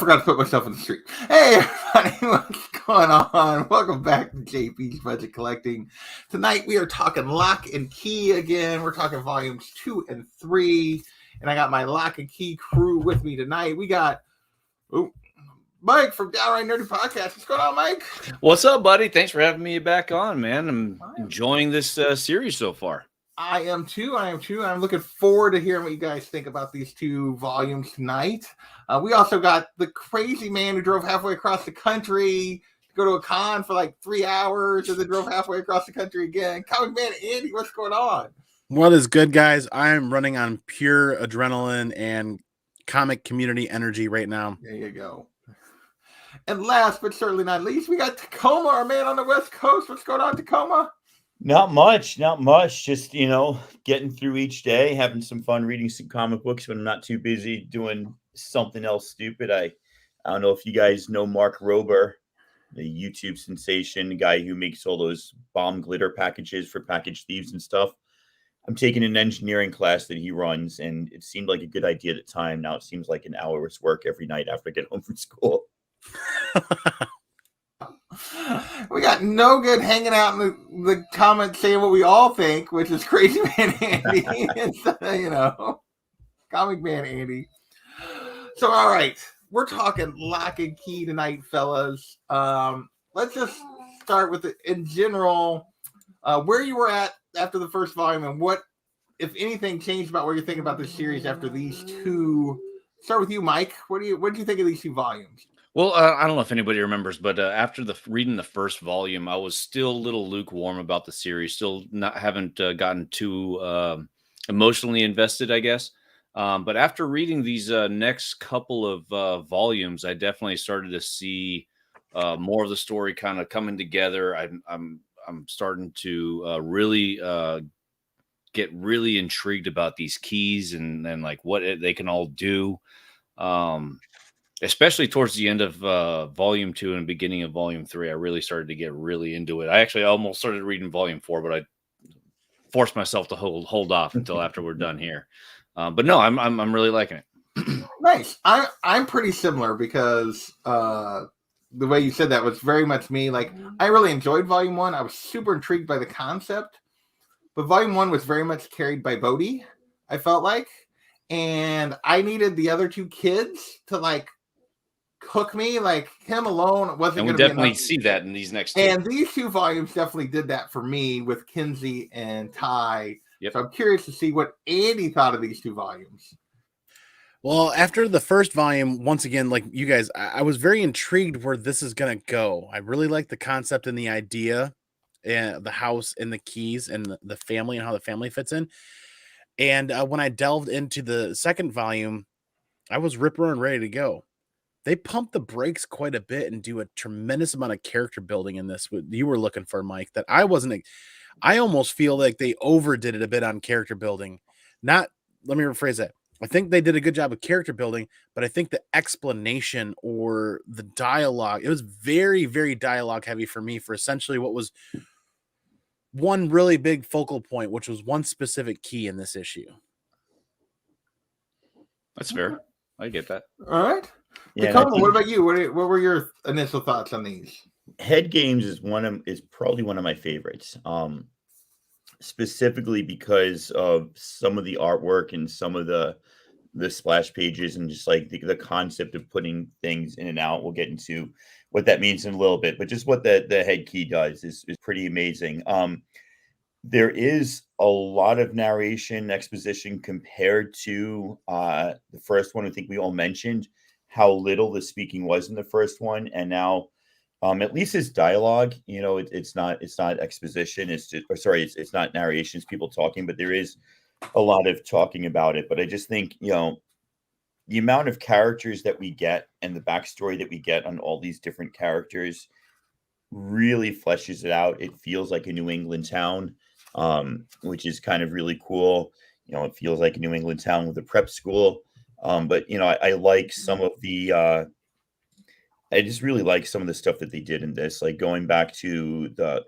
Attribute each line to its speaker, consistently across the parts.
Speaker 1: forgot to put myself in the street. Hey, everybody, what's going on? Welcome back to JP's Budget Collecting. Tonight we are talking Lock and Key again. We're talking volumes 2 and 3. And I got my Lock and Key crew with me tonight. We got Mike from Downright Nerdy Podcast. What's going on, Mike?
Speaker 2: What's up, buddy? Thanks for having me back on, man. I'm enjoying this series so far.
Speaker 1: I am too. I'm looking forward to hearing what you guys think about these 2 volumes tonight. We also got the crazy man who drove halfway across the country to go to a con for like 3 hours and then drove halfway across the country again. Comic Man Andy, what's going on?
Speaker 3: What is good, guys? I am running on pure adrenaline and comic community energy right now.
Speaker 1: There you go. And last but certainly not least, we got Tacoma, our man on the West Coast. What's going on, Tacoma?
Speaker 4: Not much. Just, getting through each day, having some fun reading some comic books when I'm not too busy doing something else stupid. I don't know if you guys know Mark Rober, the YouTube sensation, the guy who makes all those bomb glitter packages for package thieves and stuff. I'm taking an engineering class that he runs, and it seemed like a good idea at the time. Now it seems like an hour's work every night after I get home from school.
Speaker 1: We got No Good hanging out in the comments saying what we all think, which is Crazy Man Andy. Comic Man Andy. So, all right, we're talking Lock and Key tonight, fellas. Let's just start with in general, where you were at after the first volume and what, if anything, changed about what you're thinking about this series after these 2. Start with you, Mike. What do you think of these 2 volumes?
Speaker 2: Well, I don't know if anybody remembers, but after reading the first volume, I was still a little lukewarm about the series. Still haven't gotten too emotionally invested, I guess. But after reading these next couple of volumes, I definitely started to see more of the story kind of coming together. I'm starting to really get really intrigued about these keys and like what they can all do. Especially towards the end of volume 2 and beginning of volume 3, I really started to get really into it. I actually almost started reading volume 4, but I forced myself to hold off until after we're done here. But no, I'm really liking it.
Speaker 1: Nice. I'm pretty similar because the way you said that was very much me. Like, I really enjoyed volume 1. I was super intrigued by the concept, but volume 1 was very much carried by Bodhi, I felt like, and I needed the other 2 kids to like hook me. Like, him alone wasn't going to be enough.
Speaker 2: Definitely see that in these next 2.
Speaker 1: And these 2 volumes definitely did that for me with Kinsey and Ty.
Speaker 2: Yep.
Speaker 1: So I'm curious to see what Andy thought of these 2 volumes.
Speaker 3: Well, after the first volume, once again, like you guys, I was very intrigued where this is going to go. I really like the concept and the idea, and the house and the keys and the family and how the family fits in. And when I delved into the second volume, I was rip-roaring ready to go. They pump the brakes quite a bit and do a tremendous amount of character building in this. What you were looking for, Mike, that I wasn't. I almost feel like they overdid it a bit on character building. Let me rephrase that. I think they did a good job of character building, but I think the explanation or the dialogue, it was very, very dialogue heavy for me for essentially what was one really big focal point, which was one specific key in this issue.
Speaker 2: That's fair. I get that.
Speaker 1: All right.
Speaker 4: Yeah,
Speaker 1: what about you? What were your initial thoughts on these?
Speaker 4: Head Games is probably one of my favorites. Specifically because of some of the artwork and some of the splash pages and just like the concept of putting things in and out. We'll get into what that means in a little bit, but just what the head key does is pretty amazing. There is a lot of narration exposition compared to the first one. I think we all mentioned how little the speaking was in the first one, and now at least it's dialogue. It's not exposition. It's not narration. It's people talking, but there is a lot of talking about it. But I just think the amount of characters that we get and the backstory that we get on all these different characters really fleshes it out. It feels like a New England town, which is kind of really cool. It feels like a New England town with a prep school. But I like some of the I just really like some of the stuff that they did in this, like going back to the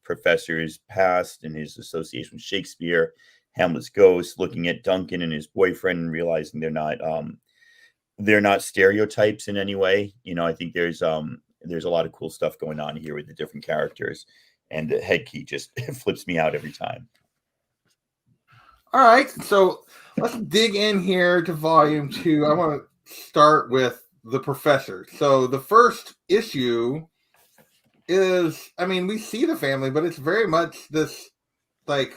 Speaker 4: professor's past and his association with Shakespeare, Hamlet's ghost, looking at Duncan and his boyfriend and realizing they're not they're not stereotypes in any way. You know, I think there's a lot of cool stuff going on here with the different characters, and the head key just flips me out every time.
Speaker 1: All right, so let's dig in here to volume 2. I want to start with the professor. So the first issue is, I mean, we see the family, but it's very much this like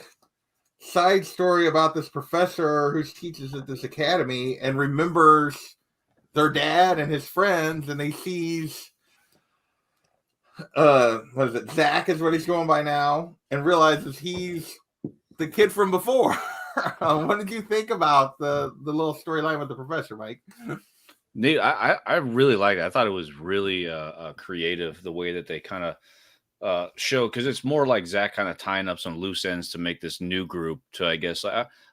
Speaker 1: side story about this professor who teaches at this academy and remembers their dad and his friends, and he sees what is it, Zach is what he's going by now, and realizes he's the kid from before. What did you think about the little storyline with the professor, Mike?
Speaker 2: Nate, I really like it. I thought it was really creative the way that they kind of show, because it's more like Zach kind of tying up some loose ends to make this new group. To I guess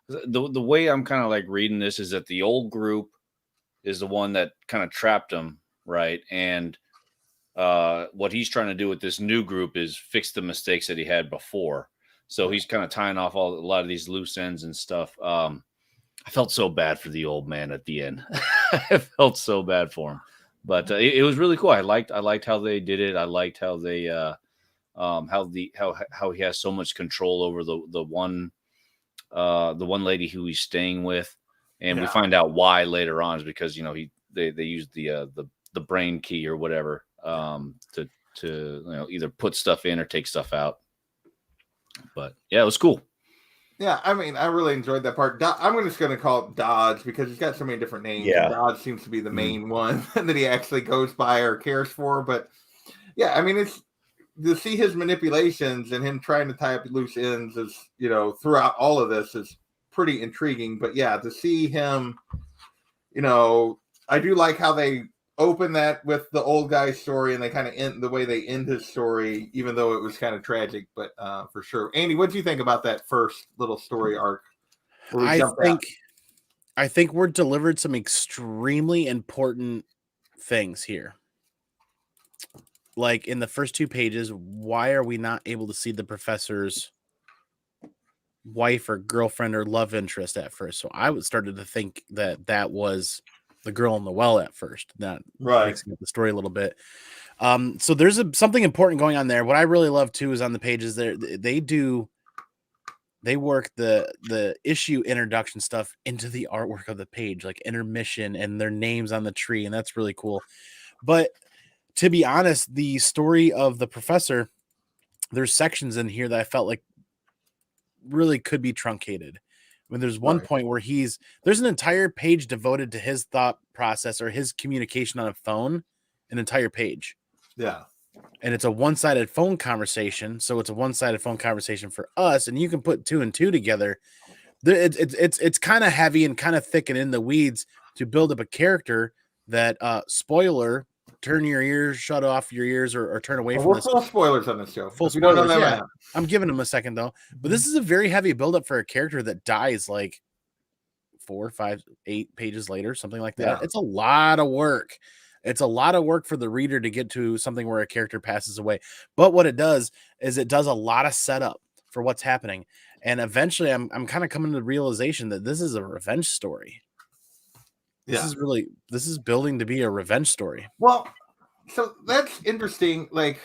Speaker 2: the way I'm kind of like reading this is that the old group is the one that kind of trapped him, right? And what he's trying to do with this new group is fix the mistakes that he had before. So he's kind of tying off a lot of these loose ends and stuff. I felt so bad for the old man at the end. I felt so bad for him, but it was really cool. I liked how they did it. I liked how they how he has so much control over the one lady who he's staying with, and we find out why later on is because they used the brain key or whatever to either put stuff in or take stuff out. But yeah, it was cool.
Speaker 1: Yeah, I mean, I really enjoyed that part. I'm just going to call it Dodge because he's got so many different names.
Speaker 4: Yeah.
Speaker 1: Dodge seems to be the main one that he actually goes by or cares for. But yeah, I mean, it's to see his manipulations and him trying to tie up loose ends is, throughout all of this is pretty intriguing. But yeah, to see him, I do like how they open that with the old guy's story and they kind of end the way they end his story, even though it was kind of tragic, but for sure. Andy, what do you think about that first little story arc?
Speaker 3: I think we're delivered some extremely important things here. Like in the first 2 pages, why are we not able to see the professor's wife or girlfriend or love interest at first? So I started to think that was the girl in the well at first. That mixing up the story a little bit. So there's something important going on there. What I really love too is on the pages there they work the issue introduction stuff into the artwork of the page, like intermission and their names on the tree, and that's really cool. But to be honest, the story of the professor, there's sections in here that I felt like really could be truncated. When there's one point where there's an entire page devoted to his thought process or his communication on a phone, an entire page.
Speaker 1: Yeah.
Speaker 3: And it's a one-sided phone conversation. So it's a one-sided phone conversation for us. And you can put 2 and 2 together. It's kind of heavy and kind of thick and in the weeds to build up a character that, spoiler, turn your ears, shut off your ears or turn away from this.
Speaker 1: Full spoilers on this show.
Speaker 3: Full spoilers, yeah. I'm giving them a second though. But this is a very heavy buildup for a character that dies like 4, 5, 8 pages later, something like that. Yeah. It's a lot of work. It's a lot of work for the reader to get to something where a character passes away. But what it does is it does a lot of setup for what's happening. And eventually I'm kind of coming to the realization that this is a revenge story. This is building to be a revenge story.
Speaker 1: Well, so that's interesting. Like,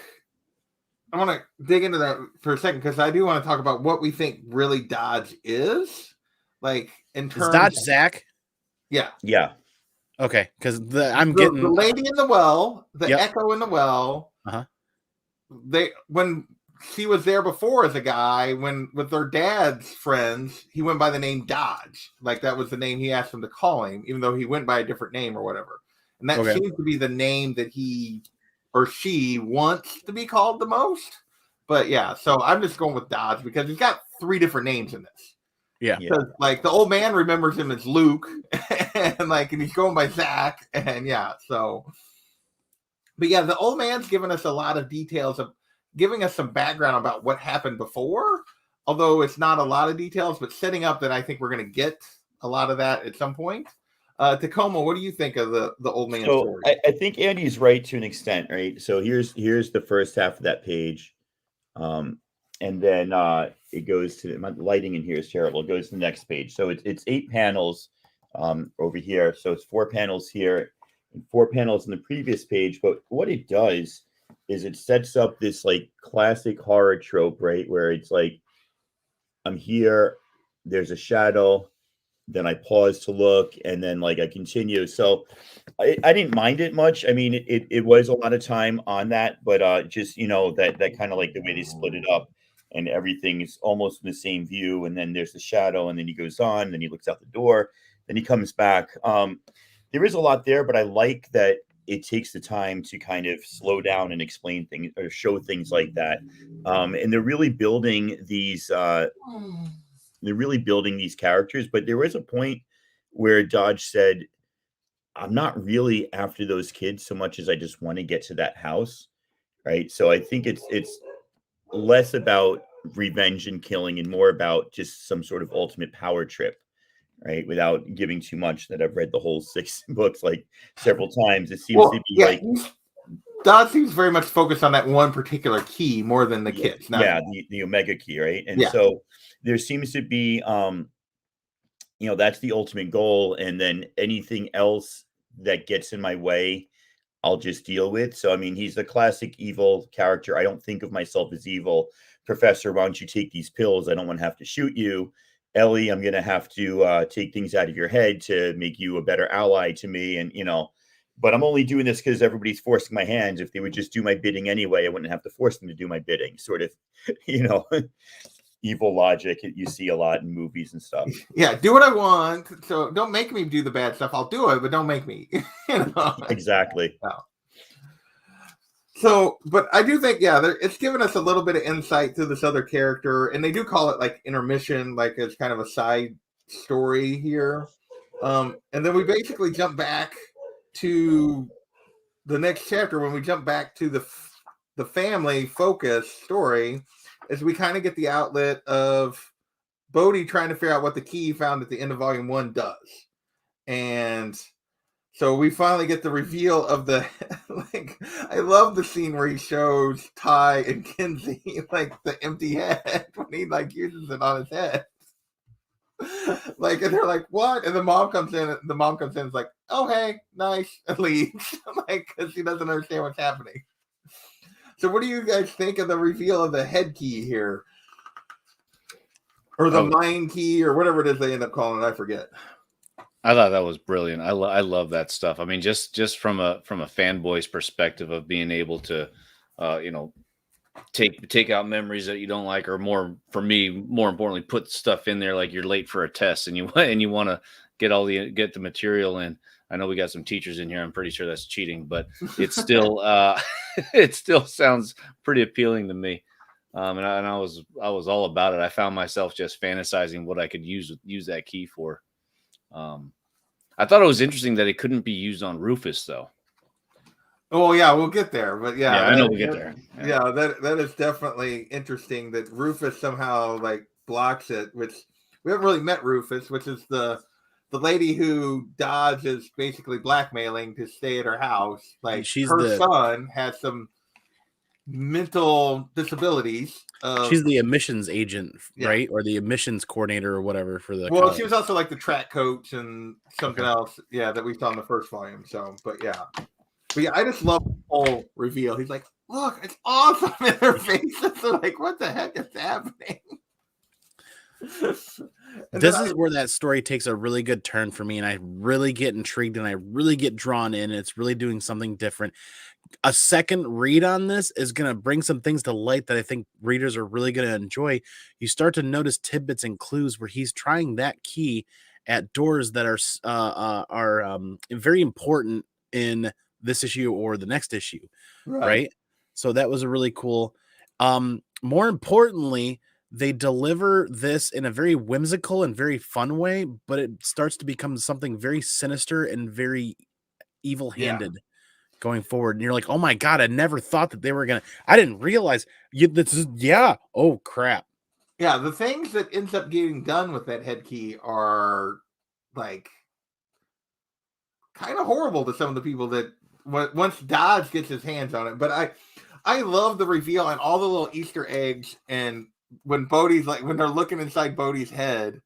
Speaker 1: I want to dig into that for a second because I do want to talk about what we think really Dodge is. Like, in terms
Speaker 3: is Dodge Zach?
Speaker 1: Yeah.
Speaker 4: Yeah.
Speaker 3: Okay, because I'm getting
Speaker 1: the lady in the well, the echo in the well. When he was there before as a guy, with their dad's friends, he went by the name Dodge. Like that was the name he asked them to call him, even though he went by a different name or whatever. And that seems to be the name that he or she wants to be called the most. But yeah, so I'm just going with Dodge because he's got 3 different names in this.
Speaker 3: Yeah.
Speaker 1: Like the old man remembers him as Luke and he's going by Zach. And but yeah, the old man's giving us a lot of details of giving us some background about what happened before, although it's not a lot of details, but setting up that I think we're going to get a lot of that at some point. Tacoma, what do you think of the old man's story?
Speaker 4: I think Andy's right to an extent, right? So here's the first half of that page. And then it goes to my lighting in here is terrible. It goes to the next page. So it's 8 panels over here. So it's 4 panels here and 4 panels in the previous page. But what it does is it sets up this like classic horror trope, right? Where it's like, I'm here, there's a shadow, then I pause to look, and then like I continue. So I didn't mind it much. I mean, it was a lot of time on that, but just that kind of like the way they split it up, and everything is almost in the same view, and then there's the shadow, and then he goes on, then he looks out the door, then he comes back. There is a lot there, but I like that it takes the time to kind of slow down and explain things or show things like that. And they're really building these characters. But there was a point where Dodge said, I'm not really after those kids so much as I just want to get to that house. Right. So I think it's less about revenge and killing and more about just some sort of ultimate power trip. Right. Without giving too much, that I've read the whole 6 books like several times. It seems to be like
Speaker 1: Dot seems very much focused on that one particular key more than the kids.
Speaker 4: The Omega key, right? And so there seems to be that's the ultimate goal, and then anything else that gets in my way, I'll just deal with. So I mean, he's the classic evil character. I don't think of myself as evil. Professor, why don't you take these pills? I don't want to have to shoot you. Ellie, I'm going to have to take things out of your head to make you a better ally to me. And, but I'm only doing this because everybody's forcing my hands. If they would just do my bidding anyway, I wouldn't have to force them to do my bidding. Sort of, evil logic you see a lot in movies and stuff.
Speaker 1: Yeah, do what I want. So don't make me do the bad stuff. I'll do it, but don't make me.
Speaker 4: Exactly.
Speaker 1: No. So, but I do think, it's given us a little bit of insight to this other character, and they do call it like intermission, like it's kind of a side story here. And then we basically jump back to the next chapter when we jump back to the family focus story, as we kind of get the outlet of Bodhi trying to figure out what the key he found at the end of volume 1 does. And so we finally get the reveal of the I love the scene where he shows Ty and Kinsey like the empty head when he uses it on his head. And they're like, what? And the mom comes in and is like, oh hey, nice, and leaves. Because she doesn't understand what's happening. So what do you guys think of the reveal of the head key here? Or the mind key, or whatever it is they end up calling it, I forget.
Speaker 2: I thought that was brilliant. I love that stuff. I mean, just from a fanboy's perspective of being able to, take out memories that you don't like, or more importantly, put stuff in there like you're late for a test and you want to get the material in. I know we got some teachers in here. I'm pretty sure that's cheating, but it's still it still sounds pretty appealing to me. And I was all about it. I found myself just fantasizing what I could use that key for. I thought it was interesting that it couldn't be used on Rufus, though.
Speaker 1: Oh yeah, we'll get there, but
Speaker 2: I know we'll get there.
Speaker 1: Yeah, that is definitely interesting that Rufus somehow blocks it. Which we haven't really met Rufus, which is the lady who Dodge is basically blackmailing to stay at her house. Her son has some mental disabilities.
Speaker 3: She's the admissions agent, right? Or the admissions coordinator or whatever for the college.
Speaker 1: She was also the track coach and something else, that we saw in the first volume. So, but I just love the whole reveal. He's like, look, it's awesome in their faces. They're like, what the heck is happening?
Speaker 3: This is where that story takes a really good turn for me, and I really get intrigued and I really get drawn in. And it's really doing something different. A second read on this is going to bring some things to light that I think readers are really going to enjoy. You start to notice tidbits and clues where he's trying that key at doors that are very important in this issue or the next issue, right? So that was a really cool. More importantly, they deliver this in a very whimsical and very fun way, but it starts to become something very sinister and very evil-handed going forward. And you're like, oh my God, I never thought that they were going to, I didn't realize oh crap.
Speaker 1: Yeah. The things that ends up getting done with that head key are kind of horrible to some of the people that once Dodge gets his hands on it. But I love the reveal and all the little Easter eggs. And when Bodhi's when they're looking inside Bodhi's head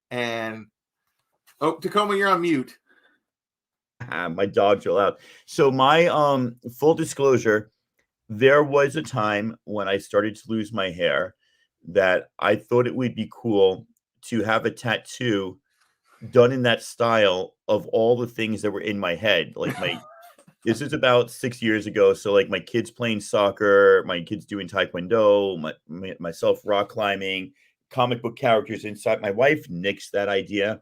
Speaker 1: and Oh, Tacoma, you're on mute.
Speaker 4: My dogs are loud. So my full disclosure, there was a time when I started to lose my hair that I thought it would be cool to have a tattoo done in that style of all the things that were in my head. Like this is about 6 years ago. So like my kids playing soccer, my kids doing taekwondo, myself rock climbing, comic book characters inside. My wife nixed that idea,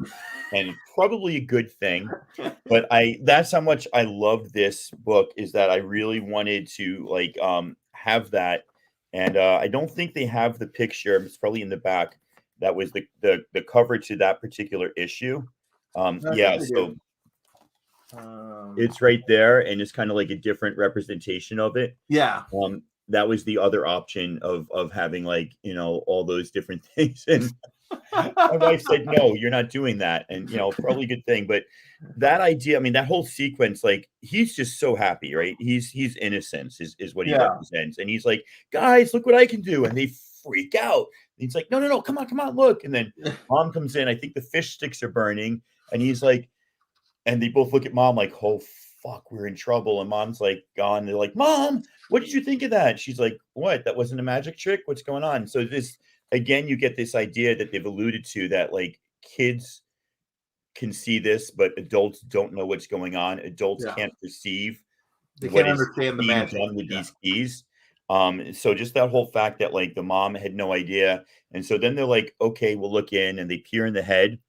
Speaker 4: and probably a good thing. But that's how much I loved this book, is that I really wanted to like have that. And I don't think they have the picture. It's probably in the back. That was the cover to that particular issue.
Speaker 1: I
Speaker 4: Yeah,
Speaker 1: think they
Speaker 4: so
Speaker 1: do.
Speaker 4: it's right there, and it's kind of like a different representation of it.
Speaker 1: Yeah.
Speaker 4: That was the other option of having like, all those different things. And my wife said, no, you're not doing that. And, probably a good thing. But that idea, I mean, that whole sequence, like, he's just so happy, right? He's innocence is what he
Speaker 1: Yeah.
Speaker 4: represents. And he's like, guys, look what I can do. And they freak out. And he's like, no, come on, look. And then mom comes in. I think the fish sticks are burning. And he's like, and they both look at mom like, oh, fuck, we're in trouble. And mom's like, gone. They're like, Mom, what did you think of that? She's like, what? That wasn't a magic trick? What's going on? So this, again, you get this idea that they've alluded to, that like kids can see this, but adults don't know what's going on. Adults
Speaker 1: Yeah.
Speaker 4: can't perceive
Speaker 1: They
Speaker 4: what
Speaker 1: can't
Speaker 4: is
Speaker 1: understand the
Speaker 4: being
Speaker 1: magic.
Speaker 4: done with
Speaker 1: Yeah.
Speaker 4: these keys. So just that whole fact that like the mom had no idea. And so then they're like, okay, we'll look in, and they peer in the head.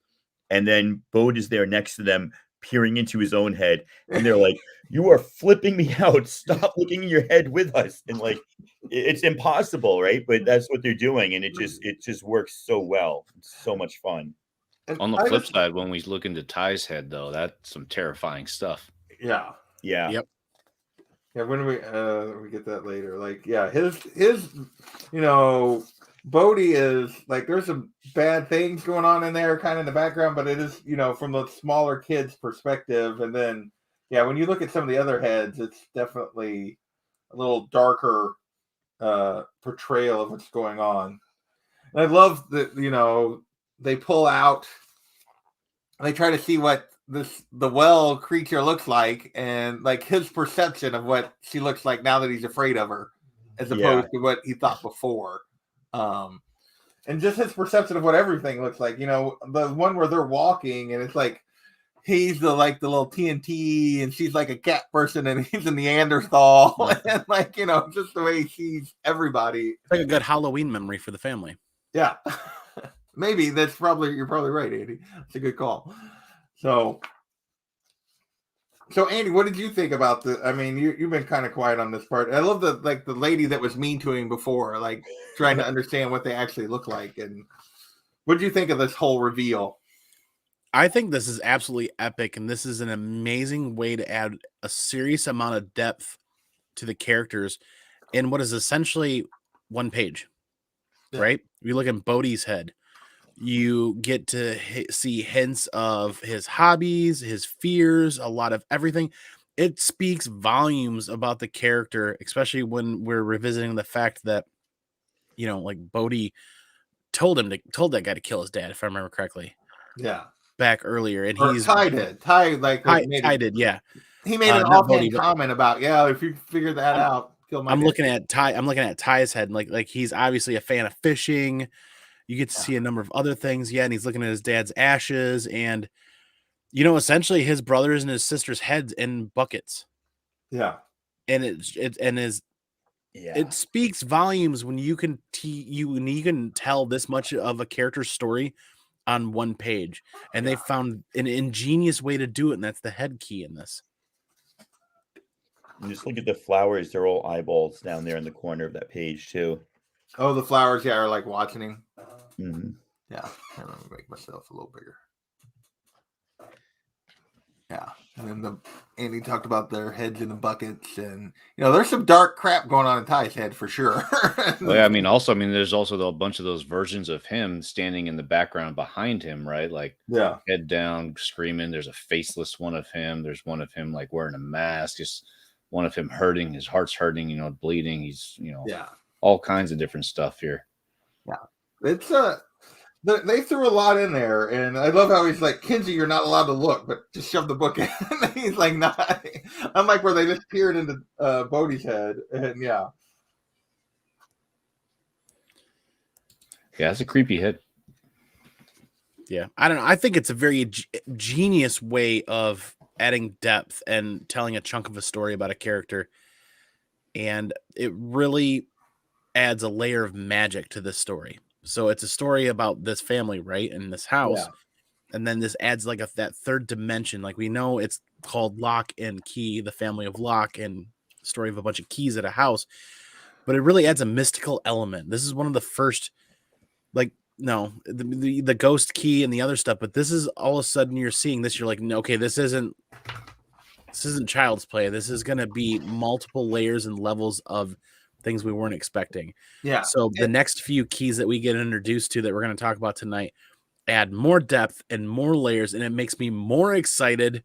Speaker 4: And then Bode is there next to them, peering into his own head. And they're like, you are flipping me out. Stop looking in your head with us. And like, it's impossible, right? But that's what they're doing. And it just works so well. It's so much fun.
Speaker 1: And
Speaker 2: On the
Speaker 1: I
Speaker 2: flip
Speaker 1: just-
Speaker 2: side, when we look into Ty's head, though, that's some terrifying stuff.
Speaker 1: Yeah.
Speaker 4: Yeah.
Speaker 3: Yep.
Speaker 1: Yeah, when we get that later. Like, yeah, his Bodhi is like, there's some bad things going on in there kind of in the background, but it is, from the smaller kids' perspective. And then when you look at some of the other heads, it's definitely a little darker portrayal of what's going on. And I love that, they pull out, they try to see what the well creature looks like, and like his perception of what she looks like now that he's afraid of her, as opposed to what he thought before. And just his perception of what everything looks like. The one where they're walking and it's like he's the little TNT and she's like a cat person and he's a Neanderthal. And like, just the way he sees everybody.
Speaker 3: It's like a good Halloween memory for the family.
Speaker 1: Yeah. Maybe you're probably right, Andy. That's a good call. So Andy, what did you think about I mean, you've been kind of quiet on this part. I love the lady that was mean to him before, like trying to understand what they actually look like. And what did you think of this whole reveal?
Speaker 3: I think this is absolutely epic, and this is an amazing way to add a serious amount of depth to the characters in what is essentially one page, right? You look at Bodhi's head, you get to see hints of his hobbies, his fears, a lot of everything. It speaks volumes about the character, especially when we're revisiting the fact that, like Bodhi told that guy to kill his dad, if I remember correctly.
Speaker 1: Yeah.
Speaker 3: Back earlier, and
Speaker 1: Or
Speaker 3: he's
Speaker 1: Ty did. Ty
Speaker 3: did, yeah.
Speaker 1: He made an offhand comment about, if you figure that out, kill my dad.
Speaker 3: I'm looking at Ty's head, and like he's obviously a fan of fishing. You get to see a number of other things, and he's looking at his dad's ashes, and essentially his brothers and his sisters' heads in buckets.
Speaker 1: Yeah,
Speaker 3: and it speaks volumes when you can tell this much of a character's story on one page, and they found an ingenious way to do it, and that's the head key in this.
Speaker 4: And just look at the flowers; they're all eyeballs down there in the corner of that page too.
Speaker 1: Oh, the flowers, are like watching him.
Speaker 4: Mm-hmm.
Speaker 1: Yeah, I'm gonna make myself a little bigger. Yeah, and then Andy talked about their heads in the buckets, and there's some dark crap going on in Ty's head for sure.
Speaker 2: Well, there's also a bunch of those versions of him standing in the background behind him, right? Like, head down, screaming. There's a faceless one of him. There's one of him like wearing a mask. Just one of him hurting. His heart's hurting. Bleeding. He's all kinds of different stuff here.
Speaker 1: Yeah, it's They threw a lot in there, and I love how he's like, Kinsey, you're not allowed to look, but just shove the book in. He's like, not. Unlike where they just peered into Bodhi's head, and yeah.
Speaker 2: Yeah, it's a creepy head.
Speaker 3: Yeah, I don't know. I think it's a very genius way of adding depth and telling a chunk of a story about a character, and it really adds a layer of magic to this story. So it's a story about this family, right, in this house, and then this adds like that third dimension. Like we know it's called Locke and Key, the family of Locke, and the story of a bunch of keys at a house, but it really adds a mystical element. This is one of the first, like, no, the ghost key and the other stuff, but this is all of a sudden you're seeing this, you're like, no, okay, this isn't child's play. This is going to be multiple layers and levels of things we weren't expecting.
Speaker 1: Yeah.
Speaker 3: So the next few keys that we get introduced to that we're going to talk about tonight add more depth and more layers, and it makes me more excited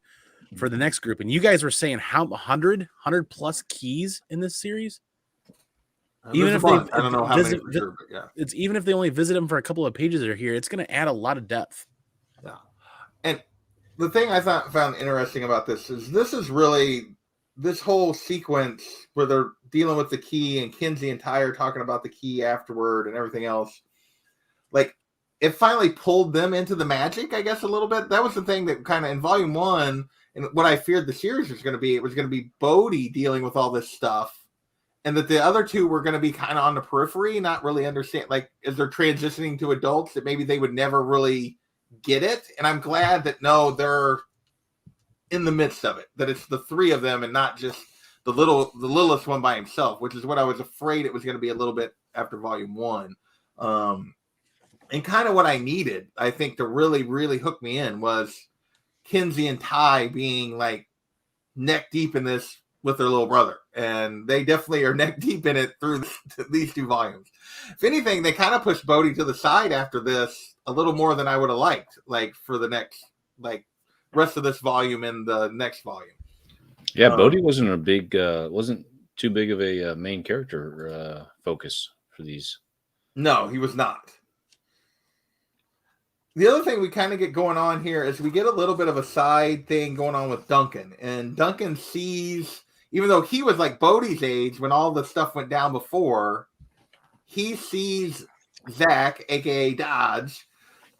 Speaker 3: for the next group. And you guys were saying how 100 plus keys in this series? Even if they,
Speaker 1: I don't know how many for sure, but yeah.
Speaker 3: It's even if they only visit them for a couple of pages that are here, it's going to add a lot of depth.
Speaker 1: Yeah. And the thing I found interesting about this is really this whole sequence where they're dealing with the key and Kinsey and Ty are talking about the key afterward and everything else. Like, it finally pulled them into the magic, I guess, a little bit. That was the thing that kind of in volume 1, and what I feared the series was going to be, it was going to be Bodhi dealing with all this stuff. And that the other two were going to be kind of on the periphery, not really understand, like, as they're transitioning to adults, that maybe they would never really get it. And I'm glad that, no, they're in the midst of it, that it's the three of them and not just the littlest one by himself, which is what I was afraid it was going to be a little bit after volume 1. And kind of what I needed, I think, to really, really hook me in was Kinsey and Ty being like neck deep in this with their little brother, and they definitely are neck deep in it through these 2 volumes. If anything, they kind of pushed Bodhi to the side after this a little more than I would have liked, like for the next, like, rest of this volume and the next volume.
Speaker 2: Yeah, Bodhi wasn't too big of a main character focus for these.
Speaker 1: No, he was not. The other thing we kind of get going on here is we get a little bit of a side thing going on with Duncan, and Duncan sees, even though he was like Bodhi's age when all the stuff went down before, he sees Zach, aka Dodge,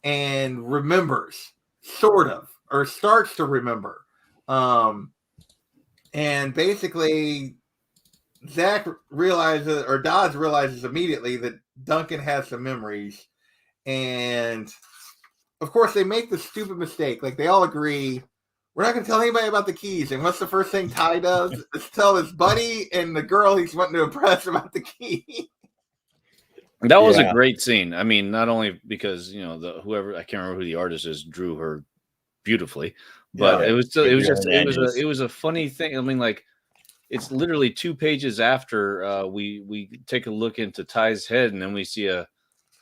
Speaker 1: and remembers, sort of, or starts to remember. And basically, Zach realizes, or Dodge realizes immediately that Duncan has some memories. And of course, they make the stupid mistake. Like, they all agree, we're not going to tell anybody about the keys. And what's the first thing Ty does? Is tell his buddy and the girl he's wanting to impress about the key.
Speaker 2: That was a great scene. I mean, not only because, you know, whoever, I can't remember who the artist is, drew her beautifully, but it was a funny thing. I mean, like, it's literally 2 pages after we take a look into Ty's head, and then we see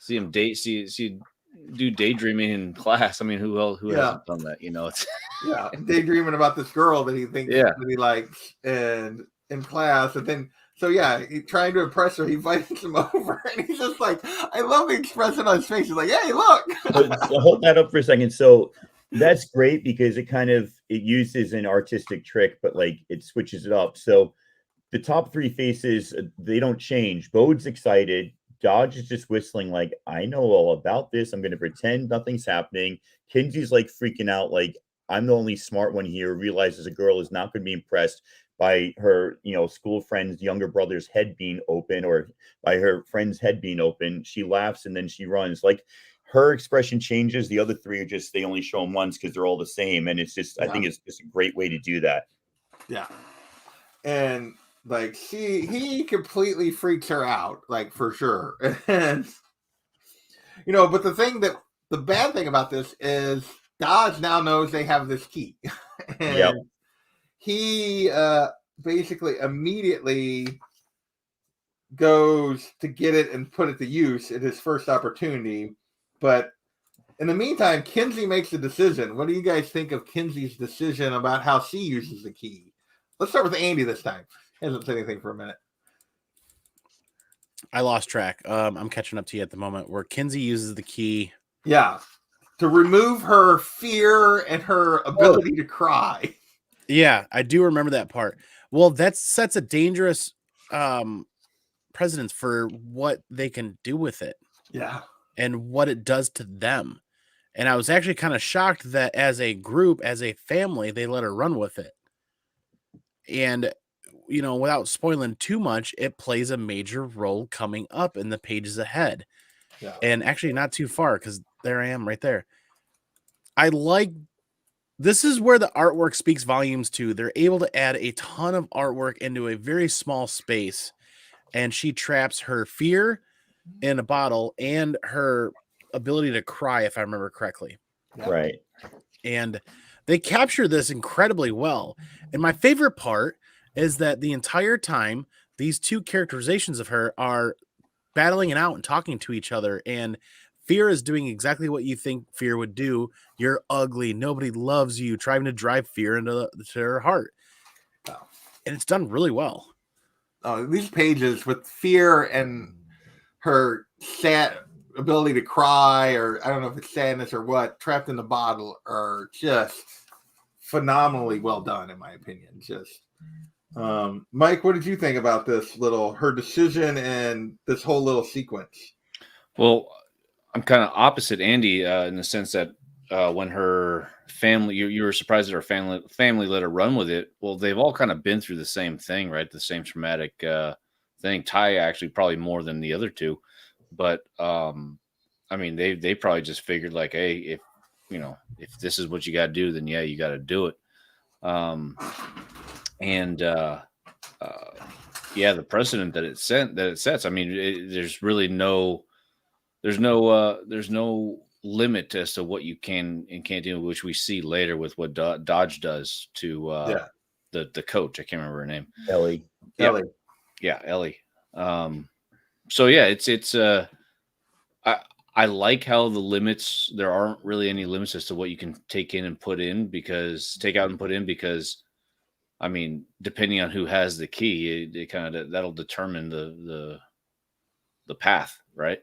Speaker 2: him do daydreaming in class. I mean, who hasn't done that? You know, it's
Speaker 1: daydreaming about this girl that he thinks that he likes, and in class, and then trying to impress her, he invites him over, and he's just like, I love the expression on his face. He's like, hey, look.
Speaker 4: So hold that up for a second. So that's great because it uses an artistic trick, but like it switches it up. So the top 3 faces, they don't change. Bode's excited. Dodge is just whistling like, I know all about this. I'm going to pretend nothing's happening. Kinsey's like freaking out, like, I'm the only smart one here, realizes a girl is not going to be impressed by her, school friend's younger brother's head being open, or by her friend's head being open. She laughs and then she runs. Like, her expression changes. The other 3 are just, they only show them once because they're all the same. And it's just, I think it's just a great way to do that. Yeah.
Speaker 1: And like, he completely freaks her out, like, for sure. And, but the bad thing about this is Dodge now knows they have this key. And he basically immediately goes to get it and put it to use at his first opportunity. But in the meantime, Kinsey makes a decision. What do you guys think of Kinsey's decision about how she uses the key? Let's start with Andy this time. He hasn't said anything for a minute.
Speaker 3: I lost track. I'm catching up to you at the moment, where Kinsey uses the key
Speaker 1: Yeah. To remove her fear and her ability to cry.
Speaker 3: Yeah, I do remember that part. Well, that sets a dangerous precedence for what they can do with it
Speaker 1: Yeah.
Speaker 3: and what it does to them. And I was actually kind of shocked that as a group, as a family, they let her run with it. And, without spoiling too much, it plays a major role coming up in the pages ahead.
Speaker 1: Yeah.
Speaker 3: And actually, not too far because there I am right there. This is where the artwork speaks volumes too. They're able to add a ton of artwork into a very small space. And she traps her fear in a bottle and her ability to cry, if I remember correctly.
Speaker 1: Yeah.
Speaker 4: Right.
Speaker 3: And they capture this incredibly well. And my favorite part is that the entire time, these two characterizations of her are battling it out and talking to each other. And Fear is doing exactly what you think Fear would do. You're ugly. Nobody loves you. Trying to drive fear into her heart.
Speaker 1: Wow.
Speaker 3: And it's done really well.
Speaker 1: These pages with Fear and her sad ability to cry, or I don't know if it's sadness or what, trapped in the bottle, are just phenomenally well done, in my opinion. Just Mike, what did you think about her decision and this whole little sequence?
Speaker 2: Well, I'm kind of opposite Andy in the sense that when her family, you were surprised that her family let her run with it. Well, they've all kind of been through the same thing, right? The same traumatic thing. Ty actually probably more than the other two, but I mean, they probably just figured like, hey, if this is what you got to do, then yeah, you got to do it. Yeah, the precedent that it sets. I mean, there's really there's no limit as to what you can and can't do, which we see later with what Dodge does to the coach. I can't remember her name.
Speaker 4: Ellie.
Speaker 1: Ellie.
Speaker 2: Yeah, Ellie. So yeah, it's I like how there aren't really any limits as to what you can take out and put in because I mean, depending on who has the key, it kind of that'll determine the path, right?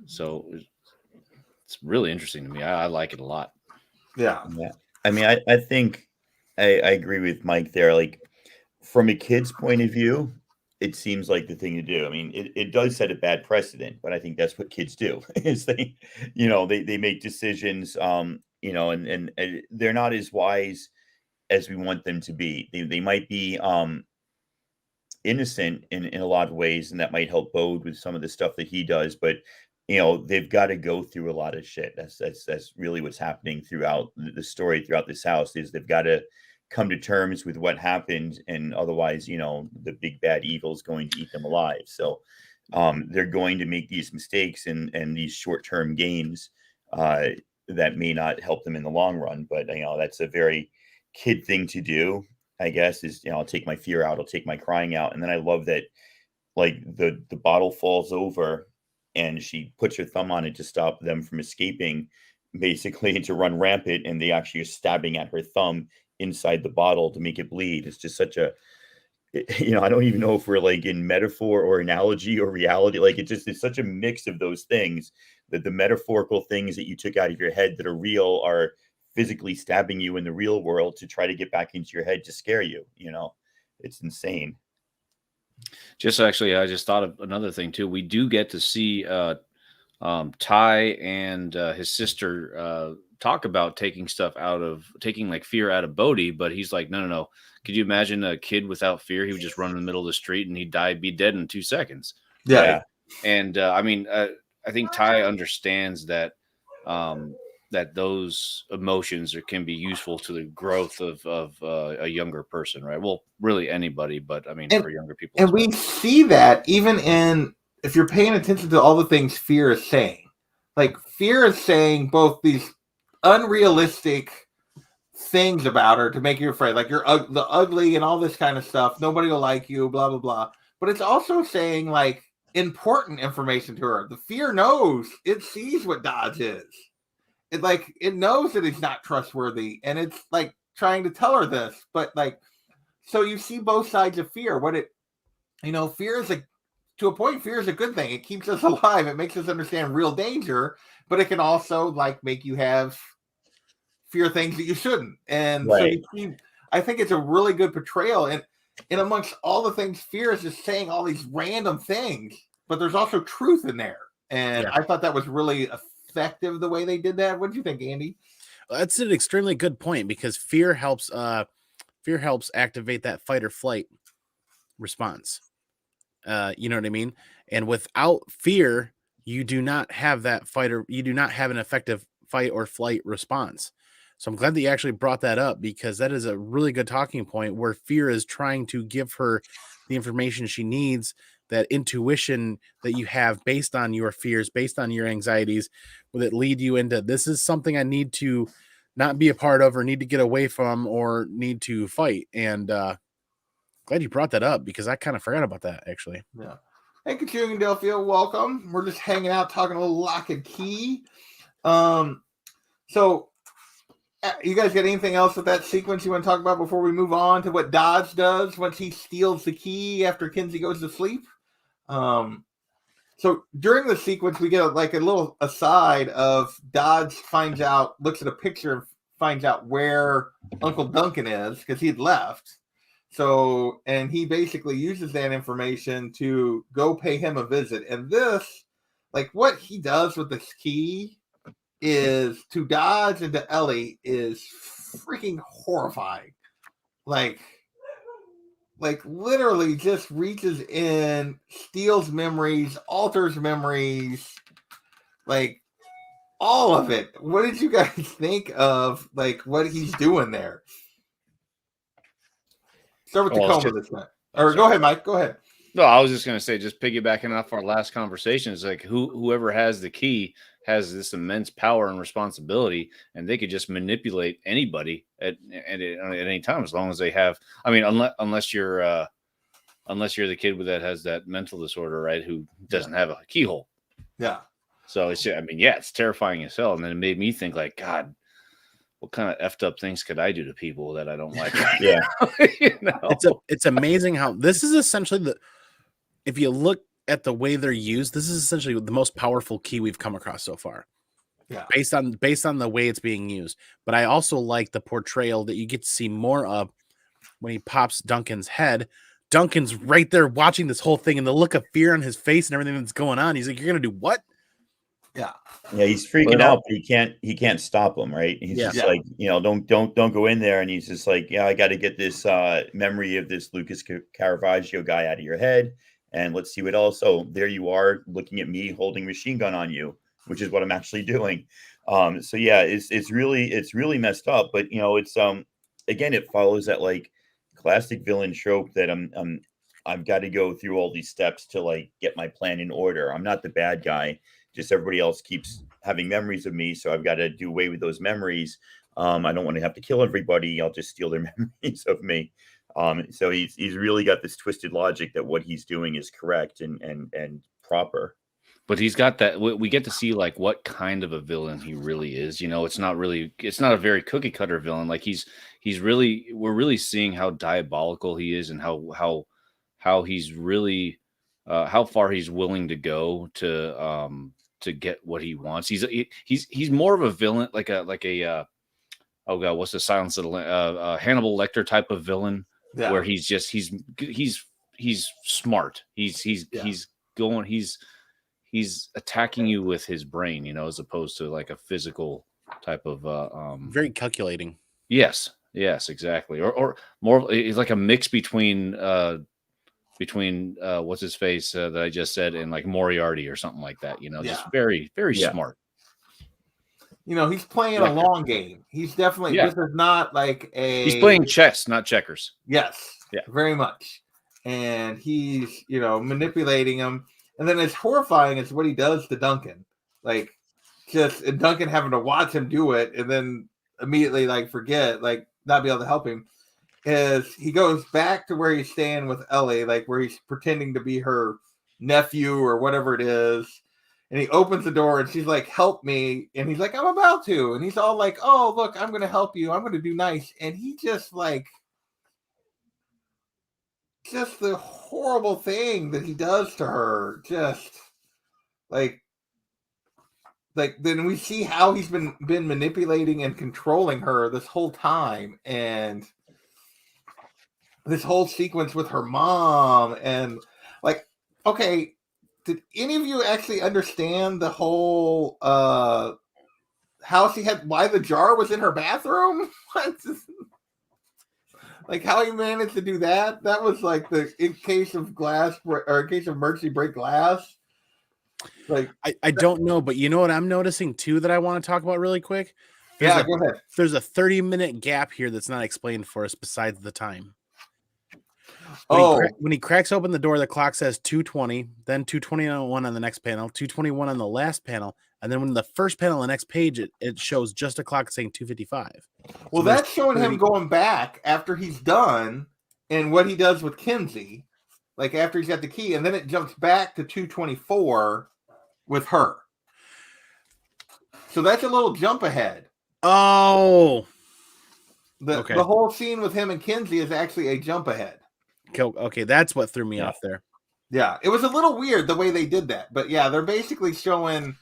Speaker 2: So it's really interesting to me. I like it a lot.
Speaker 1: Yeah.
Speaker 4: I mean, I think I agree with Mike there. Like from a kid's point of view, it seems like the thing to do. I mean, it does set a bad precedent, but I think that's what kids do is they make decisions, and they're not as wise as we want them to be. They might be innocent in a lot of ways, and that might help Bode with some of the stuff that he does, but they've got to go through a lot of shit. That's really what's happening throughout the story throughout this house is they've got to come to terms with what happened, and otherwise, the big bad evil is going to eat them alive. So they're going to make these mistakes and these short-term gains that may not help them in the long run. But that's a very kid thing to do, I guess, is I'll take my fear out, I'll take my crying out. And then I love that like the bottle falls over and she puts her thumb on it to stop them from escaping, basically, and to run rampant, and they actually are stabbing at her thumb inside the bottle to make it bleed. It's just such a I don't even know if we're like in metaphor or analogy or reality. Like it's such a mix of those things that the metaphorical things that you took out of your head that are real are physically stabbing you in the real world to try to get back into your head to scare you. It's insane.
Speaker 2: I just thought of another thing too. We do get to see Ty and his sister talk about taking like fear out of Bodhi, but he's like, no. Could you imagine a kid without fear? He would just run in the middle of the street and he'd be dead in 2 seconds.
Speaker 1: Yeah.
Speaker 2: Right? And I mean, I think Ty understands that that those emotions can be useful to the growth of a younger person, right? Well, really anybody, but I mean, for younger people.
Speaker 1: And we see that even if you're paying attention to all the things Fear is saying. Like, Fear is saying both these unrealistic things about her to make you afraid. Like, you're the ugly and all this kind of stuff. Nobody will like you, blah, blah, blah. But it's also saying, like, important information to her. The Fear knows. It sees what Dodge is. It knows that he's not trustworthy. And it's, like, trying to tell her this. But, like, so you see both sides of Fear. Fear is to a point, fear is a good thing. It keeps us alive. It makes us understand real danger, but it can also like make you have fear things that you shouldn't. And so
Speaker 4: Right.
Speaker 1: I think it's a really good portrayal. And amongst all the things, fear is just saying all these random things, but there's also truth in there. And I thought that was really effective the way they did that. What do you think, Andy?
Speaker 3: That's an extremely good point, because fear helps activate that fight or flight response. You know what I mean? And without fear, you do not have that you do not have an effective fight or flight response. So I'm glad that you actually brought that up, because that is a really good talking point, where fear is trying to give her the information she needs, that intuition that you have based on your fears, based on your anxieties, that lead you into, this is something I need to not be a part of, or need to get away from, or need to fight. And glad you brought that up, because I kind of forgot about that, actually.
Speaker 1: Yeah. Hey, Kachung and Delphia, welcome. We're just hanging out, talking a little Locke Key. So you guys got anything else with that sequence you want to talk about before we move on to what Dodge does once he steals the key after Kinsey goes to sleep? So during the sequence, we get like a little aside of Dodge looks at a picture and finds out where Uncle Duncan is, because he'd left. So, and he basically uses that information to go pay him a visit. And this, like what he does with this key is to Dodge and to Ellie is freaking horrifying. Like literally just reaches in, steals memories, alters memories, like all of it. What did you guys think of like what he's doing there? Start with the coma this time. Or go ahead, Mike. Go ahead.
Speaker 2: No, I was just going to say, just piggybacking off our last conversation, it's like whoever has the key has this immense power and responsibility, and they could just manipulate anybody at any time, as long as they have. I mean, unless you're the kid that has that mental disorder, right? Who doesn't have a keyhole.
Speaker 1: Yeah.
Speaker 2: So it's, I mean, yeah, it's terrifying as hell. And then it made me think, like, God, what kind of effed up things could I do to people that I don't like?
Speaker 4: Yeah.
Speaker 2: You know?
Speaker 3: It's amazing how this is essentially if you look at the way they're used, this is essentially the most powerful key we've come across so far.
Speaker 1: Yeah.
Speaker 3: Based on the way it's being used. But I also like the portrayal that you get to see more of when he pops Duncan's head. Duncan's right there watching this whole thing, and the look of fear on his face and everything that's going on. He's like, "You're gonna do what?"
Speaker 1: Yeah.
Speaker 4: Yeah, he's freaking out, but he can't stop him, right? He's just like, don't go in there. And he's just like, yeah, I got to get this memory of this Lucas Caravaggio guy out of your head, and let's see what else. So there you are, looking at me holding a machine gun on you, which is what I'm actually doing. So yeah, it's really messed up. But it's again, it follows that like classic villain trope that I've got to go through all these steps to like get my plan in order. I'm not the bad guy. Just everybody else keeps having memories of me, so I've got to do away with those memories. I don't want to have to kill everybody. I'll just steal their memories of me. So he's really got this twisted logic that what he's doing is correct and proper.
Speaker 2: But he's got that. We get to see like what kind of a villain he really is. It's not a very cookie cutter villain. Like we're really seeing how diabolical he is, and how he's really how far he's willing to go to get what he wants. He's more of a villain, like a oh god, what's the Silence of the Hannibal Lecter type of villain, where he's smart. He's attacking you with his brain, as opposed to like a physical type of
Speaker 3: very calculating.
Speaker 2: Yes, exactly. Or more, it's like a mix between what's his face that I just said, and like Moriarty or something like that. Just very, very smart.
Speaker 1: He's playing a long game. He's definitely this is not like
Speaker 2: he's playing chess, not checkers.
Speaker 1: Yes, very much. And he's manipulating him. And then it's horrifying is what he does to Duncan. Like and Duncan having to watch him do it and then immediately like forget, like not be able to help him. Is he goes back to where he's staying with Ellie, like where he's pretending to be her nephew or whatever it is. And he opens the door and she's like, help me. And he's like, I'm about to. And he's all like, oh, look, I'm going to help you. I'm going to do nice. And he just the horrible thing that he does to her. Just like then we see how he's been manipulating and controlling her this whole time, and this whole sequence with her mom, and like, okay, did any of you actually understand the whole how she had why the jar was in her bathroom? What? Like how he managed to do that? That was like the in case of glass or in case of emergency break glass. Like
Speaker 3: I don't know, but you know what I'm noticing too that I want to talk about really quick?
Speaker 1: Go ahead.
Speaker 3: There's a 30-minute gap here that's not explained for us besides the time. When he cracks open the door, the clock says 2:20, then 2:21 on the next panel, 2:21 on the last panel, and then when the first panel on the next page, it shows just a clock saying 2:55.
Speaker 1: Well, that's showing him going back after he's done and what he does with Kinsey, like after he's got the key, and then it jumps back to 2:24 with her. So that's a little jump ahead.
Speaker 3: Oh.
Speaker 1: The whole scene with him and Kinsey is actually a jump ahead.
Speaker 3: Okay, that's what threw me off there.
Speaker 1: Yeah, it was a little weird the way they did that. But yeah, they're basically showing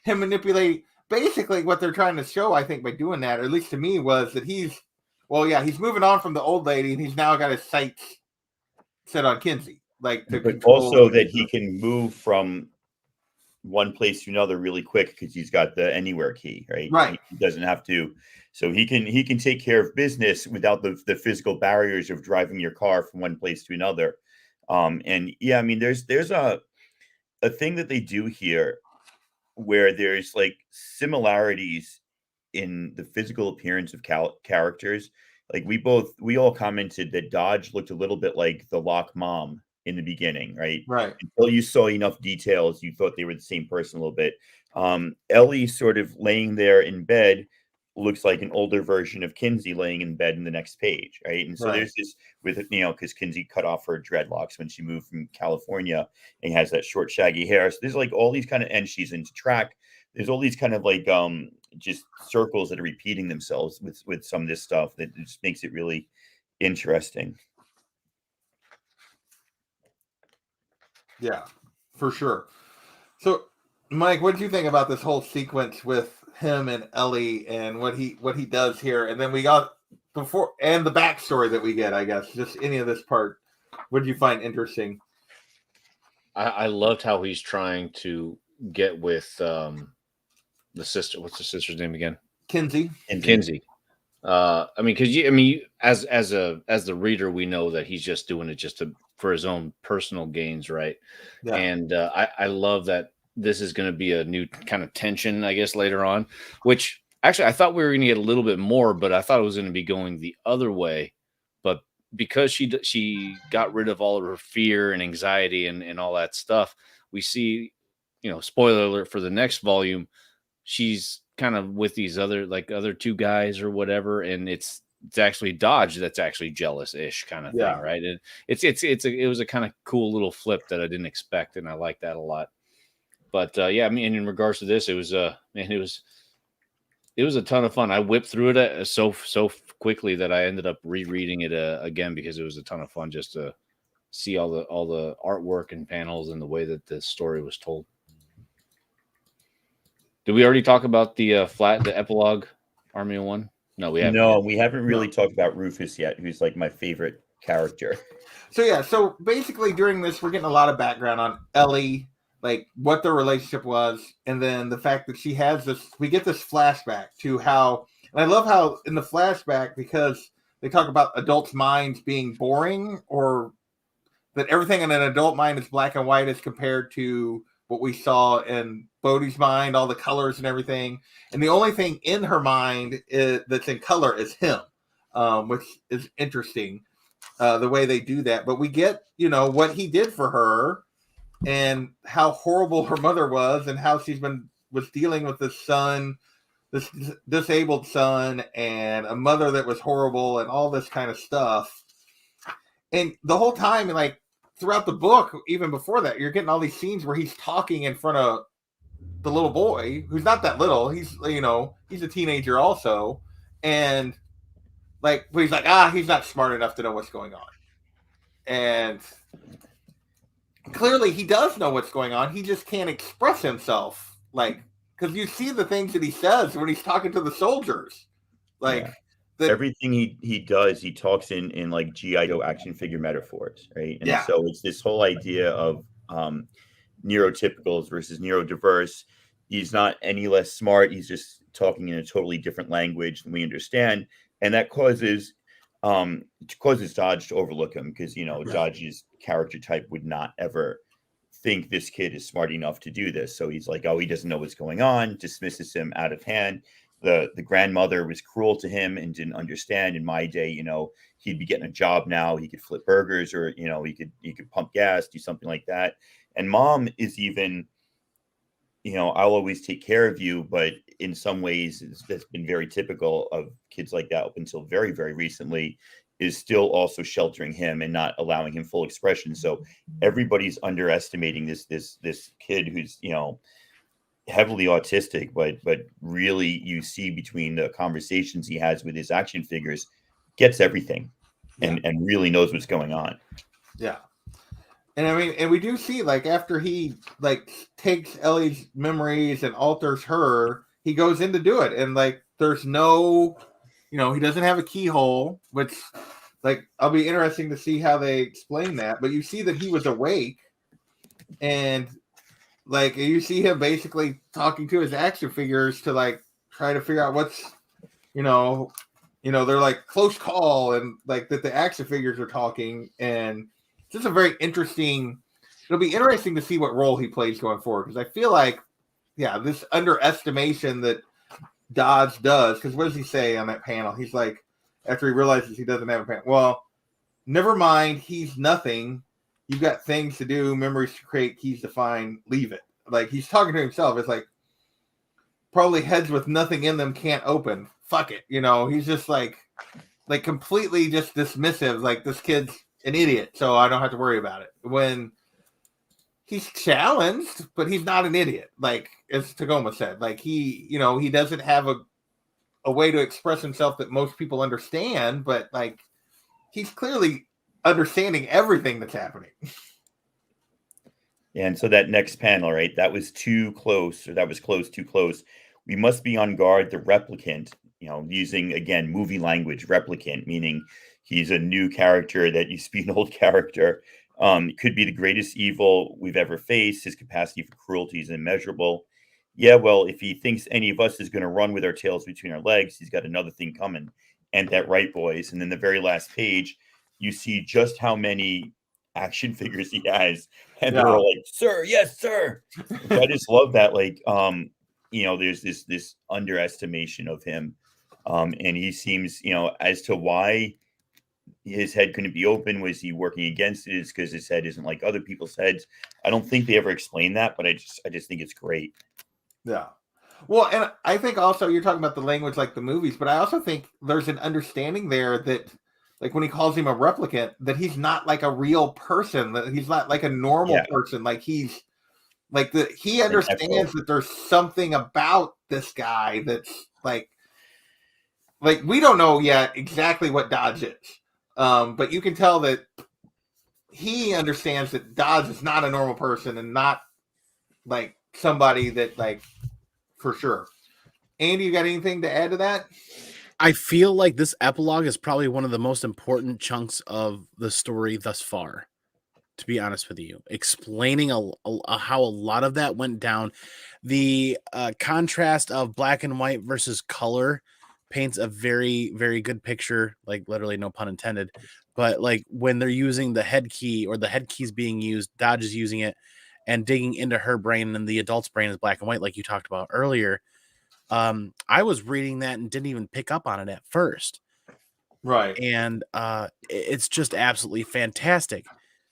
Speaker 1: him manipulate. Basically, what they're trying to show, I think, by doing that, or at least to me, was that he's moving on from the old lady, and he's now got his sights set on Kinsey. But
Speaker 4: also that he can move from one place to another really quick because he's got the anywhere key, right?
Speaker 1: Right.
Speaker 4: He doesn't have to. So he can take care of business without the physical barriers of driving your car from one place to another. And yeah, I mean, there's a thing that they do here where there's like similarities in the physical appearance of characters. Like we all commented that Dodge looked a little bit like the Locke mom in the beginning, right?
Speaker 1: Right.
Speaker 4: Until you saw enough details, you thought they were the same person a little bit. Ellie sort of laying there in bed looks like an older version of Kinsey laying in bed in the next page, right? And so there's this with because Kinsey cut off her dreadlocks when she moved from California and has that short shaggy hair. So there's like all these kind of, and she's into track. There's all these kind of like just circles that are repeating themselves with some of this stuff that just makes it really interesting.
Speaker 1: Yeah, for sure. So, Mike, what did you think about this whole sequence with him and Ellie and what he does here? And then we got before and the backstory that we get, I guess. Just any of this part. What did you find interesting?
Speaker 2: I loved how he's trying to get with the sister. What's the sister's name again?
Speaker 1: Kinsey.
Speaker 2: Kinsey. I mean, because as the reader, we know that he's just doing it for his own personal gains, right?
Speaker 1: Yeah.
Speaker 2: And I love that this is going to be a new kind of tension, I guess, later on. Which actually, I thought we were going to get a little bit more, but I thought it was going to be going the other way. But because she got rid of all of her fear and anxiety and all that stuff, we see, spoiler alert for the next volume, she's kind of with these other two guys or whatever, and it's actually Dodge that's actually jealous-ish kind of thing, right? And it was a kind of cool little flip that I didn't expect, and I like that a lot. But yeah, I mean, in regards to this, it was a ton of fun. I whipped through it so quickly that I ended up rereading it again because it was a ton of fun just to see all the artwork and panels and the way that the story was told. Did we already talk about the epilogue, Army of One? No, we haven't.
Speaker 4: No, we haven't really talked about Rufus yet, who's like my favorite character.
Speaker 1: So basically during this, we're getting a lot of background on Ellie, like what their relationship was, and then the fact that she has we get this flashback to how, and I love how in the flashback, because they talk about adults' minds being boring, or that everything in an adult mind is black and white as compared to what we saw in Bodhi's mind, all the colors and everything. And the only thing in her mind that's in color is him, which is interesting, the way they do that. But we get, what he did for her and how horrible her mother was and how was dealing with this son, this disabled son, and a mother that was horrible and all this kind of stuff. And the whole time, like, throughout the book, even before that, you're getting all these scenes where he's talking in front of the little boy, who's not that little. He's, he's a teenager also. And like, he's like, he's not smart enough to know what's going on. And clearly he does know what's going on. He just can't express himself, like, because you see the things that he says when he's talking to the soldiers, like that.
Speaker 4: Everything he does, he talks in like GI Joe action figure metaphors, right? And
Speaker 1: Yeah.
Speaker 4: so it's this whole idea of neurotypicals versus neurodiverse. He's not any less smart. He's just talking in a totally different language than we understand, and that causes Dodge to overlook him because Dodge's character type would not ever think this kid is smart enough to do this. So he's like, oh, he doesn't know what's going on, dismisses him out of hand. The grandmother was cruel to him and didn't understand. In my day, he'd be getting a job now. He could flip burgers, or he could pump gas, do something like that. And mom is even, I'll always take care of you, but in some ways that's been very typical of kids like that up until very, very recently, is still also sheltering him and not allowing him full expression. So everybody's underestimating this kid who's, heavily autistic, but really you see between the conversations he has with his action figures, gets everything and really knows what's going on.
Speaker 1: Yeah. And I mean, and we do see, like, after he like takes Ellie's memories and alters her, he goes in to do it. And like, there's no, he doesn't have a keyhole, which, like, I'll be interesting to see how they explain that. But you see that he was awake, and like, you see him basically talking to his action figures to like try to figure out what's, they're like close call, and like that the action figures are talking, and just a very interesting. It'll be interesting to see what role he plays going forward, because I feel like, this underestimation that Dodge does. Because what does he say on that panel? He's like, after he realizes he doesn't have a panel, well, never mind, he's nothing. You've got things to do, memories to create, keys to find, leave it. Like, he's talking to himself. It's like, probably heads with nothing in them can't open. Fuck it. He's just like completely just dismissive. Like, this kid's an idiot, so I don't have to worry about it. When he's challenged, but he's not an idiot. Like, as Tagoma said, like, he doesn't have a way to express himself that most people understand, but like, he's clearly understanding everything that's happening.
Speaker 4: And so that next panel, right, that was too close, or that was too close. We must be on guard. The replicant, using, again, movie language, replicant, meaning he's a new character that used to be an old character. Could be the greatest evil we've ever faced. His capacity for cruelty is immeasurable. Yeah, well, if he thinks any of us is going to run with our tails between our legs, he's got another thing coming. And that right, boys. And then the very last page, you see just how many action figures he has, and they're all like, "Sir, yes, sir." So I just love that. Like, there's this underestimation of him, and he seems, as to why his head couldn't be open. Was he working against it? Is because his head isn't like other people's heads. I don't think they ever explain that, but I just think it's great.
Speaker 1: Yeah. Well, and I think also you're talking about the language like the movies, but I also think there's an understanding there that, like, when he calls him a replicant, that he's not like a real person, that he's not like a normal person. Like, he's like he understands that there's something about this guy that's like we don't know yet exactly what Dodge is. But you can tell that he understands that Dodge is not a normal person and not like somebody that, like, for sure. Andy, you got anything to add to that?
Speaker 3: I feel like this epilogue is probably one of the most important chunks of the story thus far, to be honest with you. Explaining how a lot of that went down. The contrast of black and white versus color paints a very, very good picture, like, literally no pun intended. But like, when they're using the head key, or the head keys being used, Dodge is using it and digging into her brain, and the adult's brain is black and white, like you talked about earlier. I was reading that and didn't even pick up on it at first.
Speaker 1: Right.
Speaker 3: And it's just absolutely fantastic.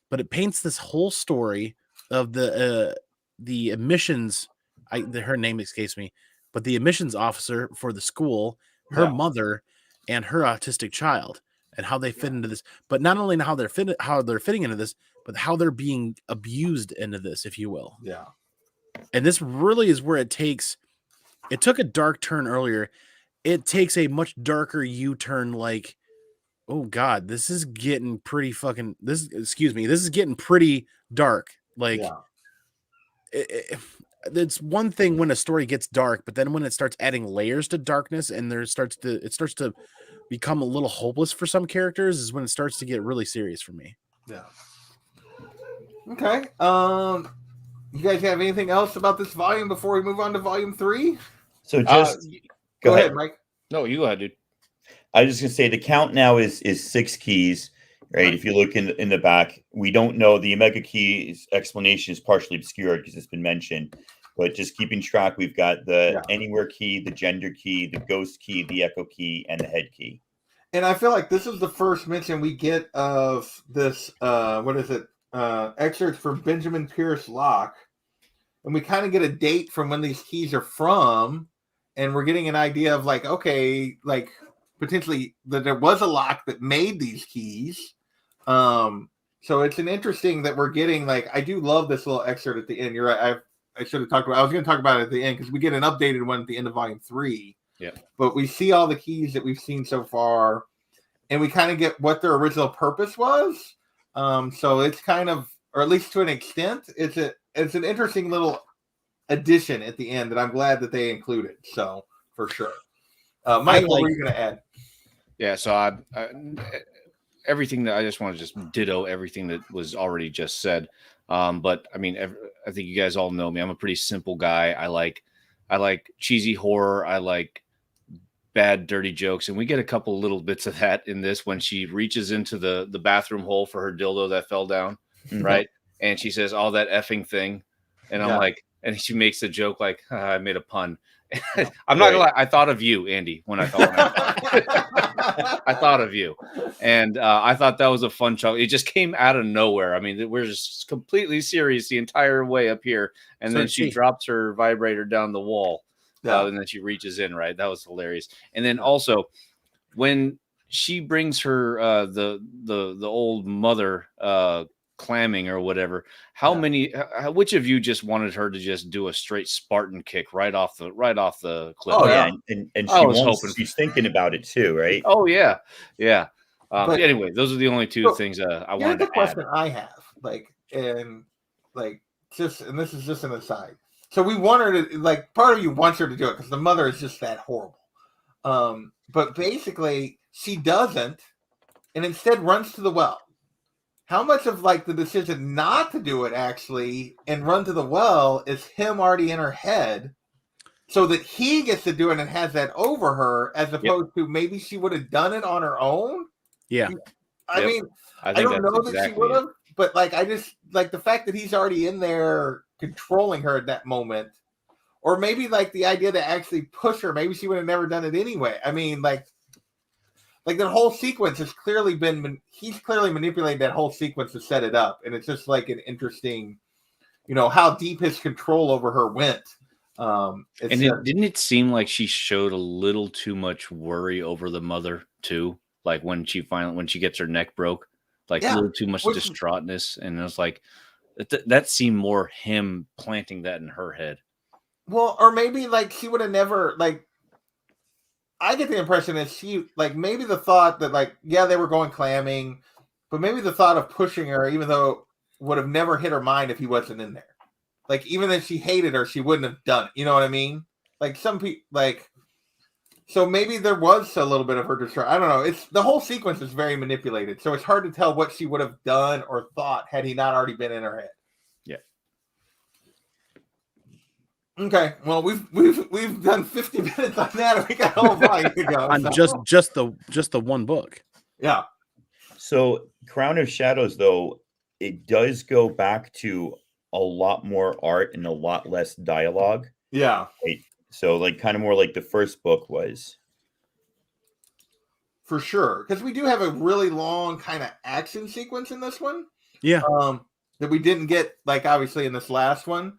Speaker 3: But it paints this whole story of the admissions, her name escapes me, but the admissions officer for the school, her mother, and her autistic child, and how they fit into this. But not only how they're fitting into this, but how they're being abused into this, if you will.
Speaker 1: Yeah.
Speaker 3: And this really is where it took a dark turn earlier. It takes a much darker U-turn, like, oh God, this is getting pretty this is getting pretty dark Like,
Speaker 1: Yeah.
Speaker 3: it's one thing when a story gets dark, but then when it starts adding layers to darkness and it starts to become a little hopeless for some characters is when it starts to get really serious for me.
Speaker 1: Yeah. Okay. You guys have anything else about this volume before we move on to volume 3?
Speaker 4: So just
Speaker 1: Go ahead, Mike.
Speaker 2: No, you go ahead, dude.
Speaker 4: I was just gonna say the count now is 6 keys, right? If you look in the back, we don't know the Omega key's explanation is partially obscured because it's been mentioned, but just keeping track, we've got the anywhere key, the gender key, the ghost key, the echo key, and the head key.
Speaker 1: And I feel like this is the first mention we get of this. What is it? Excerpts from Benjamin Pierce Locke, and we kind of get a date from when these keys are from, and we're getting an idea of like, okay, like potentially that there was a Locke that made these keys. So it's an interesting that we're getting. Like, I do love this little excerpt at the end. You're right. I should have talked about. I was going to talk about it at the end because we get an updated one at the end of volume 3.
Speaker 2: Yeah.
Speaker 1: But we see all the keys that we've seen so far, and we kind of get what their original purpose was. So it's kind of, or at least to an extent, it's an interesting little addition at the end that I'm glad that they included. So for sure, Mike, what were you going to add?
Speaker 2: Yeah, so I everything that I just want to just ditto everything that was already just said. But I mean, I think you guys all know me. I'm a pretty simple guy. I like cheesy horror. I like bad, dirty jokes, and we get a couple little bits of that in this when she reaches into the bathroom hole for her dildo that fell down, right? And she says all that effing thing, and I'm like, and she makes a joke like, I made a pun. I'm not gonna lie, I thought of you, Andy, when I thought I thought of you, and I thought that was a fun chunk. It just came out of nowhere. I mean, we're just completely serious the entire way up here, and then she drops her vibrator down the wall. And then she reaches in, right? That was hilarious. And then also when she brings her the old mother clamming or whatever, which of you just wanted her to just do a straight Spartan kick right off the cliff?
Speaker 4: Oh yeah, and she's thinking about it too, right?
Speaker 2: Oh yeah. But anyway, those are the only two things I wanted to add.
Speaker 1: Here's the question I have, and this is just an aside. So we want her to, like, part of you wants her to do it because the mother is just that horrible. But basically, she doesn't, and instead runs to the well. How much of, like, the decision not to do it, actually, and run to the well is him already in her head so that he gets to do it and has that over her, as opposed to maybe she would have done it on her own?
Speaker 3: Yeah.
Speaker 1: I mean, I don't know that she would have, but, like, I just, like, the fact that he's already in there controlling her at that moment, or maybe like the idea to actually push her, maybe she would have never done it anyway. I mean, like that whole sequence has clearly he's clearly manipulated that whole sequence to set it up, and it's just like an interesting, how deep his control over her went.
Speaker 2: Didn't it seem like she showed a little too much worry over the mother too? Like when she gets her neck broke, like a little too much distraughtness, and it was like, that seemed more him planting that in her head.
Speaker 1: Well, or maybe like she would have never, like, I get the impression that she, like, maybe the thought that, like, they were going clamming, but maybe the thought of pushing her, even though would have never hit her mind if he wasn't in there. Like, even if she hated her, she wouldn't have done it. You know what I mean? Like, some people, like, so maybe there was a little bit of her distress. I don't know. It's the whole sequence is very manipulated, so it's hard to tell what she would have done or thought had he not already been in her head.
Speaker 2: Yeah.
Speaker 1: Okay. Well, we've done 50 minutes on that, and we got a whole volume to go
Speaker 3: on just the one book.
Speaker 1: Yeah.
Speaker 4: So Crown of Shadows, though, it does go back to a lot more art and a lot less dialogue.
Speaker 1: Yeah.
Speaker 4: Right? So, like, kind of more like the first book was.
Speaker 1: For sure. Because we do have a really long kind of action sequence in this one.
Speaker 3: Yeah.
Speaker 1: That we didn't get, like, obviously in this last one.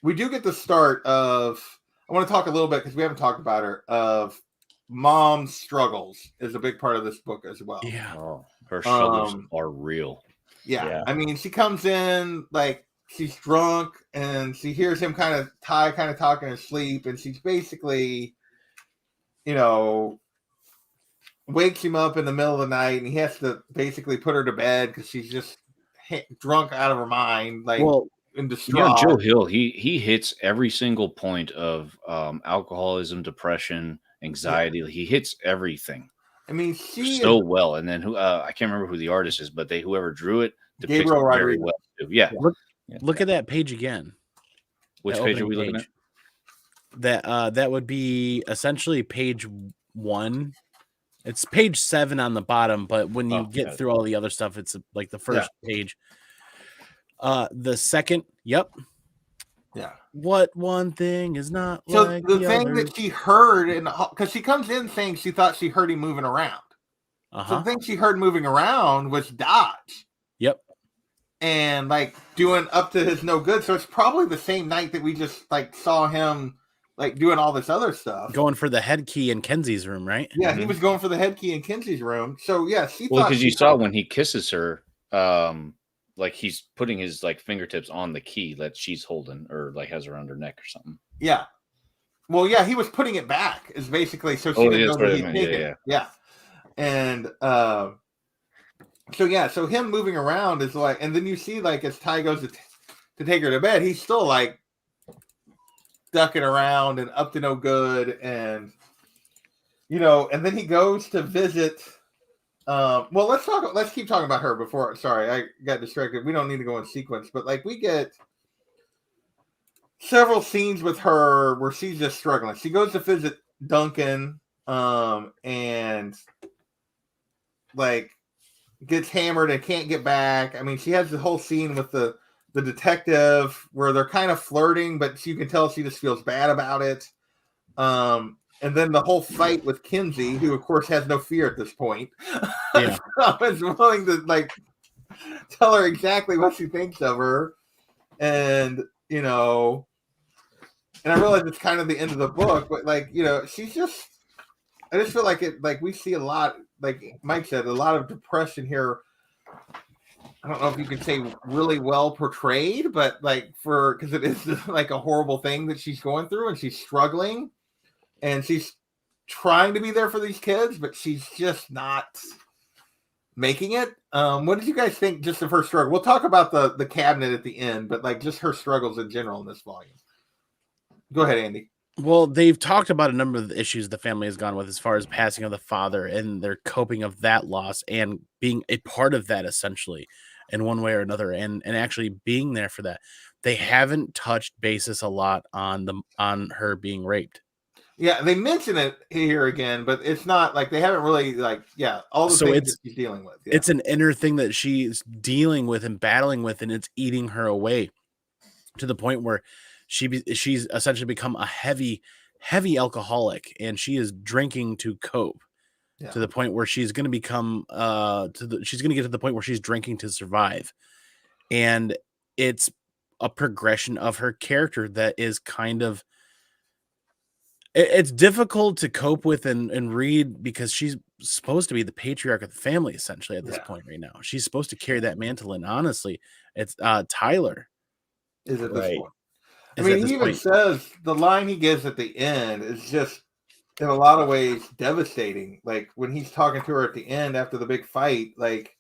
Speaker 1: We do get the start of, I want to talk a little bit, because we haven't talked about her, of mom's struggles is a big part of this book as well.
Speaker 3: Yeah.
Speaker 2: Oh, her struggles are real.
Speaker 1: Yeah. I mean, she comes in, like, she's drunk, and she hears him kind of talking in her sleep, and she's basically, wakes him up in the middle of the night, and he has to basically put her to bed because she's just drunk out of her mind, like
Speaker 3: Well,
Speaker 1: and
Speaker 2: Joe
Speaker 1: distraught.
Speaker 2: Hill, he hits every single point of alcoholism, depression,
Speaker 1: Yeah.
Speaker 2: anxiety. He hits everything
Speaker 1: I mean, she
Speaker 2: so
Speaker 1: is
Speaker 2: well. And then I can't remember who the artist is, but whoever drew it depicts
Speaker 1: Gabriel
Speaker 2: it very
Speaker 1: Rodriguez.
Speaker 2: well too. Yeah.
Speaker 3: look at that page again.
Speaker 2: Which
Speaker 3: That
Speaker 2: page are
Speaker 3: opening
Speaker 2: we looking at?
Speaker 3: That would be essentially page 1. It's page 7 on the bottom, but when you
Speaker 2: Oh,
Speaker 3: get
Speaker 2: got it.
Speaker 3: through all the other stuff, it's like the
Speaker 1: Yeah.
Speaker 3: first page. The second, yep.
Speaker 1: Yeah.
Speaker 3: What one thing is not
Speaker 1: So
Speaker 3: like
Speaker 1: the
Speaker 3: the
Speaker 1: thing
Speaker 3: other?
Speaker 1: that she heard, because she comes in saying she thought she heard him moving around. So
Speaker 3: Uh-huh.
Speaker 1: the thing she heard moving around was Dodge.
Speaker 3: Yep.
Speaker 1: And like doing up to his no good. So it's probably the same night that we just like saw him like doing all this other stuff.
Speaker 3: Going for the head key in Kenzie's room, right?
Speaker 1: Yeah, he was going for the head key in Kenzie's room. So yeah, she
Speaker 2: Well,
Speaker 1: thought
Speaker 2: because
Speaker 1: she
Speaker 2: you saw
Speaker 1: heard-
Speaker 2: when he kisses her, like he's putting his like fingertips on the key that she's holding, or like has around her neck or something.
Speaker 1: Yeah. Well, yeah, he was putting it back is basically so she
Speaker 2: Oh,
Speaker 1: didn't
Speaker 2: yeah,
Speaker 1: know
Speaker 2: that's what
Speaker 1: that
Speaker 2: I
Speaker 1: he'd
Speaker 2: meant.
Speaker 1: taken
Speaker 2: Yeah,
Speaker 1: it. Yeah. And so him moving around is like, and then you see like as Ty goes to take her to bed, he's still like ducking around and up to no good, and and then he goes to visit. Well, let's keep talking about her before. Sorry, I got distracted. We don't need to go in sequence, but like we get several scenes with her where she's just struggling. She goes to visit Duncan, and like gets hammered and can't get back. I mean, she has the whole scene with the detective where they're kind of flirting, but you can tell she just feels bad about it. And then the whole fight with Kinsey, who of course has no fear at this point.
Speaker 3: Yeah.
Speaker 1: I was willing to like tell her exactly what she thinks of her. And and I realize it's kind of the end of the book, but like, she's just, I just feel like we see a lot, like Mike said, a lot of depression here. I don't know if you could say really well portrayed, but like because it is like a horrible thing that she's going through and she's struggling and she's trying to be there for these kids, but she's just not making it. What did you guys think just of her struggle? We'll talk about the cabinet at the end, but like just her struggles in general in this volume. Go ahead, Andy.
Speaker 3: Well, they've talked about a number of the issues the family has gone with as far as passing of the father and their coping of that loss and being a part of that essentially in one way or another and actually being there for that. They haven't touched basis a lot on her being raped.
Speaker 1: Yeah, they mention it here again, but it's not like they haven't really all the things that she's dealing with. Yeah.
Speaker 3: It's an inner thing that she's dealing with and battling with, and it's eating her away to the point where she's essentially become a heavy alcoholic, and she is drinking to cope to the point where she's going to become she's going to get to the point where she's drinking to survive. And it's a progression of her character that is kind of, it's difficult to cope with and read because she's supposed to be the patriarch of the family essentially at this point right now. She's supposed to carry that mantle, and honestly, it's Tyler
Speaker 1: is at this point. I
Speaker 3: is
Speaker 1: mean,
Speaker 3: at this
Speaker 1: he even
Speaker 3: point.
Speaker 1: says the line he gives at the end is just in a lot of ways devastating. Like when he's talking to her at the end after the big fight, like,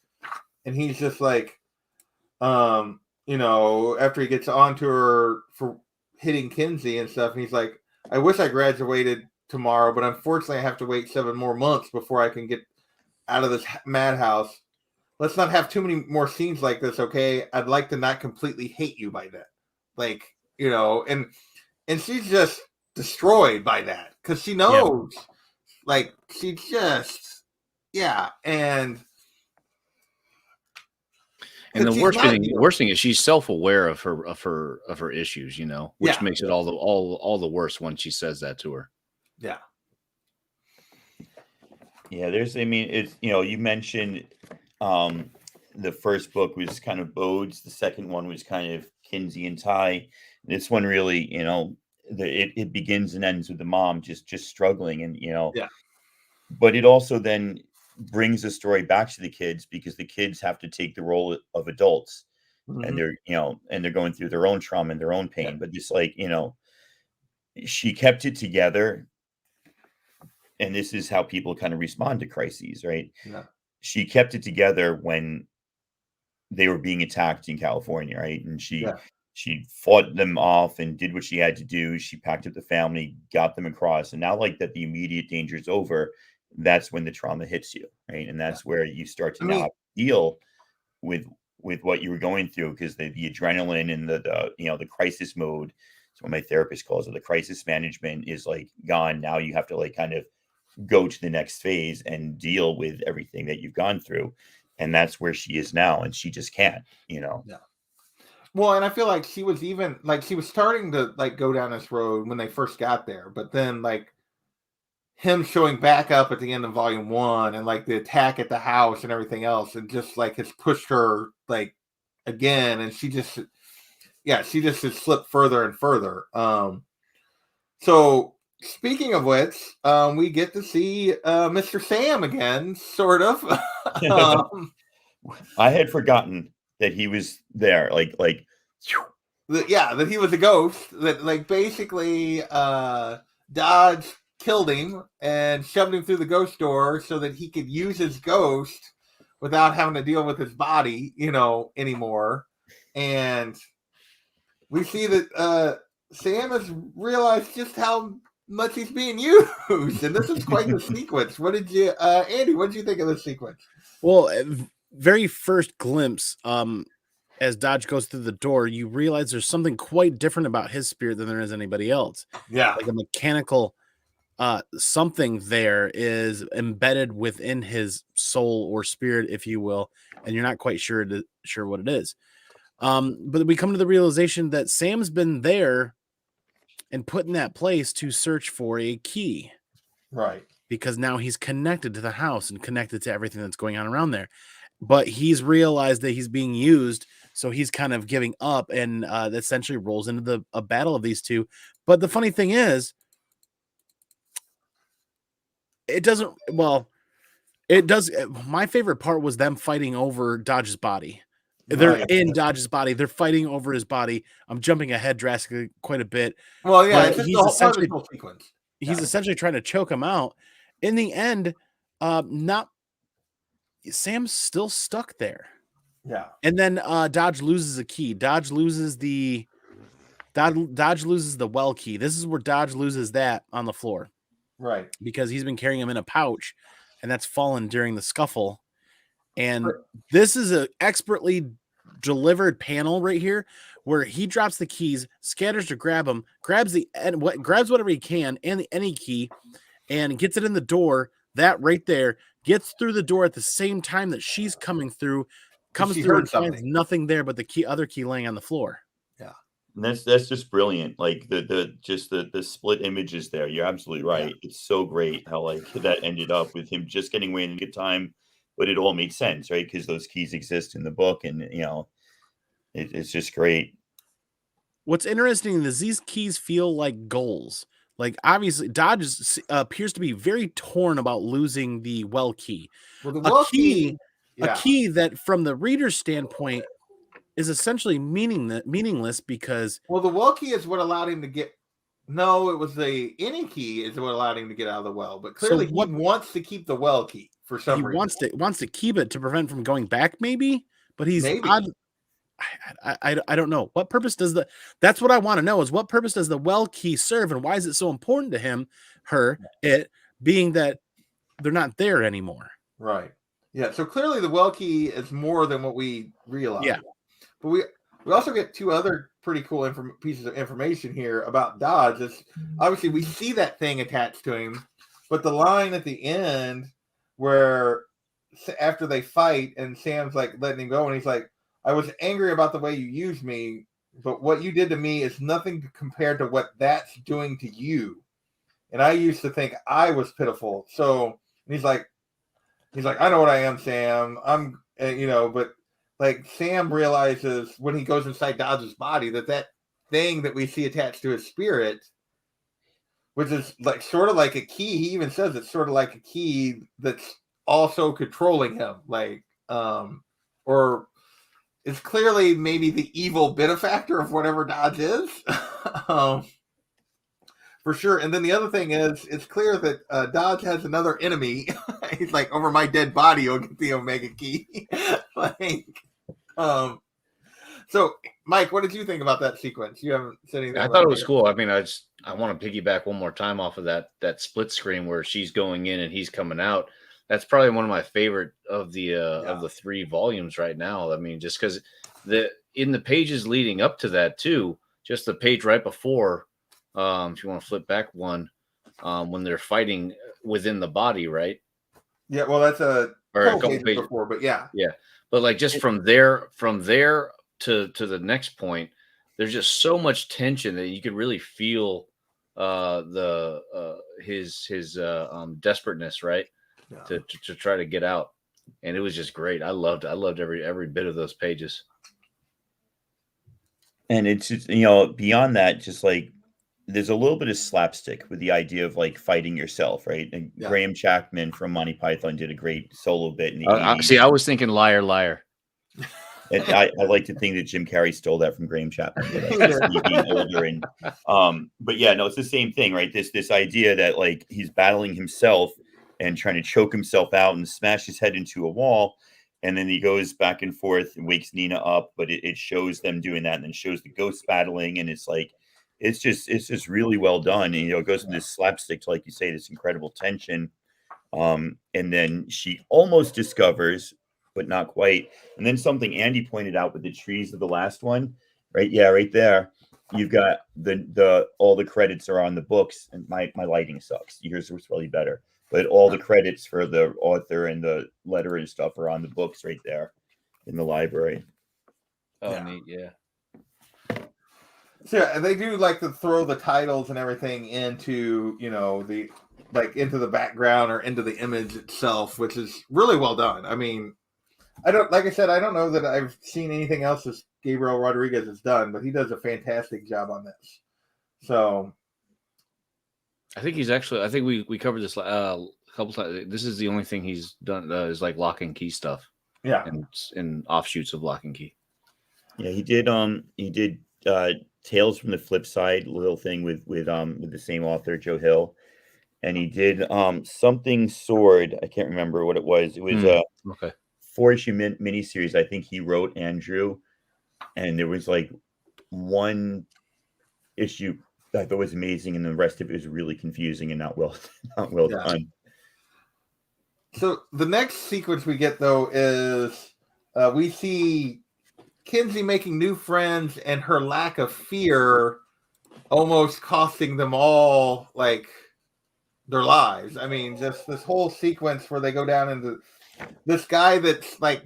Speaker 1: and he's just like, after he gets onto her for hitting Kinsey and stuff, and he's like, I wish I graduated tomorrow, but unfortunately I have to wait 7 more months before I can get out of this madhouse. Let's not have too many more scenes like this, okay? I'd like to not completely hate you by then. Like, and she's just destroyed by that because she knows, like, she just, and
Speaker 2: the worst thing is she's self-aware of her issues, which makes it all the worse when she says that to her.
Speaker 1: Yeah.
Speaker 4: Yeah, it's you mentioned the first book was kind of Bode's, the second one was kind of Kinsey and Ty. This one really, it begins and ends with the mom just struggling, and but it also then brings the story back to the kids because the kids have to take the role of adults, and they're going through their own trauma and their own pain. But just like she kept it together, and this is how people kind of respond to crises, right?
Speaker 1: Yeah.
Speaker 4: She kept it together when they were being attacked in California, right? And
Speaker 1: Yeah.
Speaker 4: she fought them off and did what she had to do. She packed up the family, got them across, and now like that the immediate danger is over. That's when the trauma hits you, right? And that's where you start to
Speaker 1: I
Speaker 4: now
Speaker 1: mean,
Speaker 4: have to deal with what you were going through, because the adrenaline and the the crisis mode. So what my therapist calls it, the crisis management is like gone. Now you have to like kind of go to the next phase and deal with everything that you've gone through. And that's where she is now. And she just can't,
Speaker 1: yeah. Well, and I feel like she was starting to like go down this road when they first got there, but then like him showing back up at the end of volume 1 and like the attack at the house and everything else, and just like has pushed her like again, and she just has slipped further and further. So speaking of which, we get to see Mr. Sam again, sort of.
Speaker 4: I had forgotten that he was there. Like
Speaker 1: that he was a ghost. That like basically Dodge killed him and shoved him through the ghost door so that he could use his ghost without having to deal with his body, anymore. And we see that Sam has realized just how much he's being used, and this is quite the sequence. What did you, Andy? What did you think of this sequence?
Speaker 3: Well, very first glimpse, as Dodge goes through the door, you realize there's something quite different about his spirit than there is anybody else.
Speaker 1: Yeah,
Speaker 3: like a mechanical something there is embedded within his soul or spirit, if you will, and you're not quite sure what it is. But we come to the realization that Sam's been there and put in that place to search for a key.
Speaker 1: right.
Speaker 3: Because now he's connected to the house and connected to everything that's going on around there. But he's realized that he's being used, so he's kind of giving up, and that essentially rolls into a battle of these two. But the funny thing is, it doesn't. Well, it does. My favorite part was them fighting over Dodge's body. They're in Dodge's body. They're fighting over his body. I'm jumping ahead drastically quite a bit.
Speaker 1: Well, yeah, it's
Speaker 3: But
Speaker 1: just
Speaker 3: he's
Speaker 1: the whole
Speaker 3: essentially
Speaker 1: part of the whole sequence.
Speaker 3: he's essentially trying to choke him out. In the end, Sam's still stuck there.
Speaker 1: Yeah.
Speaker 3: And then Dodge loses a key. Dodge loses the well key. This is where Dodge loses that on the floor.
Speaker 1: Right.
Speaker 3: Because he's been carrying him in a pouch, and that's fallen during the scuffle. And this is an expertly delivered panel right here where he drops the keys, scatters to grab them, grabs whatever he can and any key, and gets it in the door. That right there gets through the door at the same time that she's coming through, comes through and finds nothing there but the other key laying on the floor.
Speaker 1: Yeah.
Speaker 4: And that's just brilliant. Like the split images there. You're absolutely right. Yeah. It's so great how like that ended up with him just getting away in good time, but it all made sense, right? Because those keys exist in the book, and it's just great.
Speaker 3: What's interesting is these keys feel like goals. Like obviously, Dodge appears to be very torn about losing the well key.
Speaker 1: Well, the well key,
Speaker 3: a key that, from the reader's standpoint, is essentially meaningless because
Speaker 1: the well key is what allowed him to get. No, it was the any key is what allowed him to get out of the well. But clearly, he wants to keep the well key for some reason.
Speaker 3: He wants to keep it to prevent from going back, maybe. But he's I don't know what purpose does that's what I want to know is what purpose does the well key serve, and why is it so important to it being that they're not there anymore?
Speaker 1: Right. Yeah. So clearly, the well key is more than what we realize.
Speaker 3: Yeah.
Speaker 1: But we also get two other pretty cool pieces of information here about Dodge. Is obviously we see that thing attached to him, but the line at the end where after they fight and Sam's like letting him go, and he's like, "I was angry about the way you used me, but what you did to me is nothing compared to what that's doing to you. And I used to think I was pitiful." So he's like, "I know what I am, Sam. I'm, but." Like Sam realizes when he goes inside Dodge's body that thing that we see attached to his spirit, which is like sort of like a key. He even says it's sort of like a key that's also controlling him, like, or is clearly maybe the evil benefactor of whatever Dodge is, for sure. And then the other thing is, it's clear that Dodge has another enemy. He's like, over my dead body, you'll get the Omega key, like. So, Mike, what did you think about that sequence? You haven't said anything.
Speaker 2: I
Speaker 1: about
Speaker 2: thought it was cool. I mean, I want to piggyback one more time off of that split screen where she's going in and he's coming out. That's probably one of my favorite of the 3 volumes right now. I mean, just because in the pages leading up to that too, just the page right before, if you want to flip back one, when they're fighting within the body, right?
Speaker 1: Yeah, well, that's a couple pages before, but yeah.
Speaker 2: But like just from there to the next point, there's just so much tension that you could really feel his desperateness, right?
Speaker 1: Yeah.
Speaker 2: To try to get out. And it was just great. I loved every bit of those pages.
Speaker 4: And it's just, beyond that, just like there's a little bit of slapstick with the idea of like fighting yourself, right? And Graham Chapman from Monty Python did a great solo bit in the 80s.
Speaker 2: See, I was thinking liar, liar.
Speaker 4: And I like to think that Jim Carrey stole that from Graham Chapman, but being older and but yeah, no, it's the same thing, right? This idea that like he's battling himself and trying to choke himself out and smash his head into a wall, and then he goes back and forth and wakes Nina up, but it shows them doing that, and then shows the ghost battling, and it's like it's just really well done, and it goes from this slapstick to, like you say, this incredible tension, and then she almost discovers, but not quite. And then something Andy pointed out with the trees of the last one, right? Yeah, right there. You've got the all the credits are on the books, and my lighting sucks. Yours was really better, but all the credits for the author and the letter and stuff are on the books right there in the library.
Speaker 2: Oh, neat, yeah.
Speaker 1: So yeah, they do like to throw the titles and everything into into the background or into the image itself, which is really well done. I mean, I don't know that I've seen anything else that Gabriel Rodriguez has done, but he does a fantastic job on this. So
Speaker 2: I think we covered this a couple times. This is the only thing he's done is like Locke and Key stuff.
Speaker 1: Yeah.
Speaker 2: And offshoots of Locke and Key.
Speaker 4: Yeah, he did Tales from the Flip Side, little thing with the same author, Joe Hill. And he did something Sword. I can't remember what it was. It was a 4-issue miniseries. I think he wrote Andrew, and there was like one issue that I thought was amazing, and the rest of it was really confusing and not well done.
Speaker 1: So the next sequence we get though is we see Kinsey making new friends, and her lack of fear almost costing them all like their lives. I mean, just this whole sequence where they go down into this guy that's like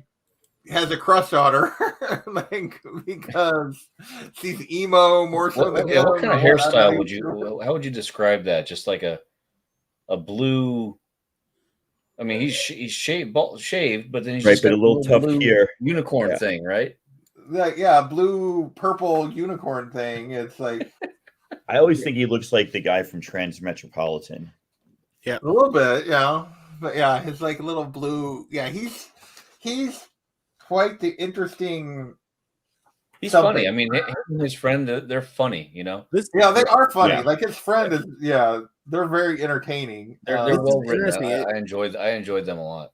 Speaker 1: has a crush on her, like because she's emo more so than him.
Speaker 2: What kind of hairstyle how would you describe that? Just like a blue. I mean, he's shaved, but then he's just
Speaker 4: got a little tough hair
Speaker 2: unicorn thing, right?
Speaker 1: Like blue purple unicorn thing. It's like
Speaker 4: I always think he looks like the guy from Transmetropolitan.
Speaker 1: Yeah, a little bit, but yeah, his like little blue. Yeah, he's quite the interesting.
Speaker 2: He's funny. I mean, him and his friend, they're funny. You know.
Speaker 1: They are funny. Yeah. Like his friend is. Yeah, they're very entertaining.
Speaker 2: They're well written. I enjoyed them a lot.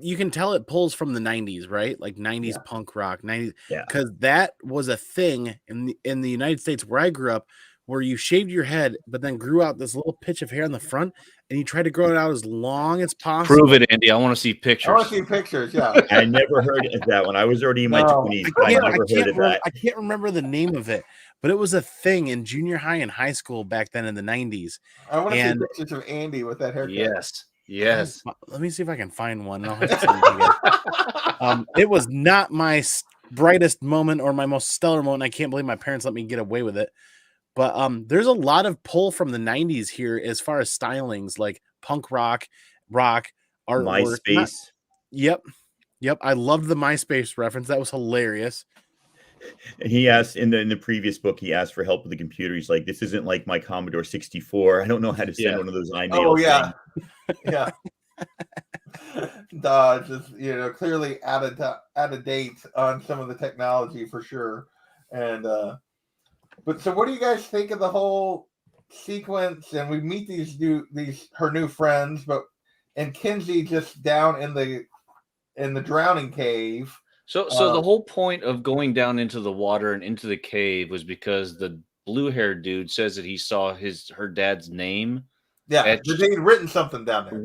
Speaker 3: You can tell it pulls from the 90s, right? Like 90s punk rock, 90s.
Speaker 4: Yeah.
Speaker 3: Because that was a thing in the United States where I grew up, where you shaved your head, but then grew out this little pitch of hair on the front, and you tried to grow it out as long as possible.
Speaker 2: Prove it, Andy. I want to see pictures.
Speaker 1: I want to see pictures, yeah.
Speaker 4: I never heard of that when I was already in my 20s. I never heard of that.
Speaker 3: I can't remember the name of it, but it was a thing in junior high and high school back then in the 90s.
Speaker 1: I want to see pictures of Andy with that haircut.
Speaker 2: Yes.
Speaker 3: Let me see if I can find one. It was not my brightest moment or my most stellar moment. I can't believe my parents let me get away with it. But there's a lot of pull from the 90s here as far as stylings, like punk rock, artwork.
Speaker 4: MySpace.
Speaker 3: Yep. I loved the MySpace reference. That was hilarious.
Speaker 4: And he asked in the previous book, he asked for help with the computer. He's like, "This isn't like my Commodore 64. I don't know how to send one of those iMail."
Speaker 1: Oh yeah, yeah. Just clearly out of date on some of the technology for sure. And but so, what do you guys think of the whole sequence? And we meet her new friends, and Kinsey just down in the drowning cave.
Speaker 2: So the whole point of going down into the water and into the cave was because the blue-haired dude says that he saw her dad's name
Speaker 1: Yeah,
Speaker 2: etched.
Speaker 1: they'd written something down there.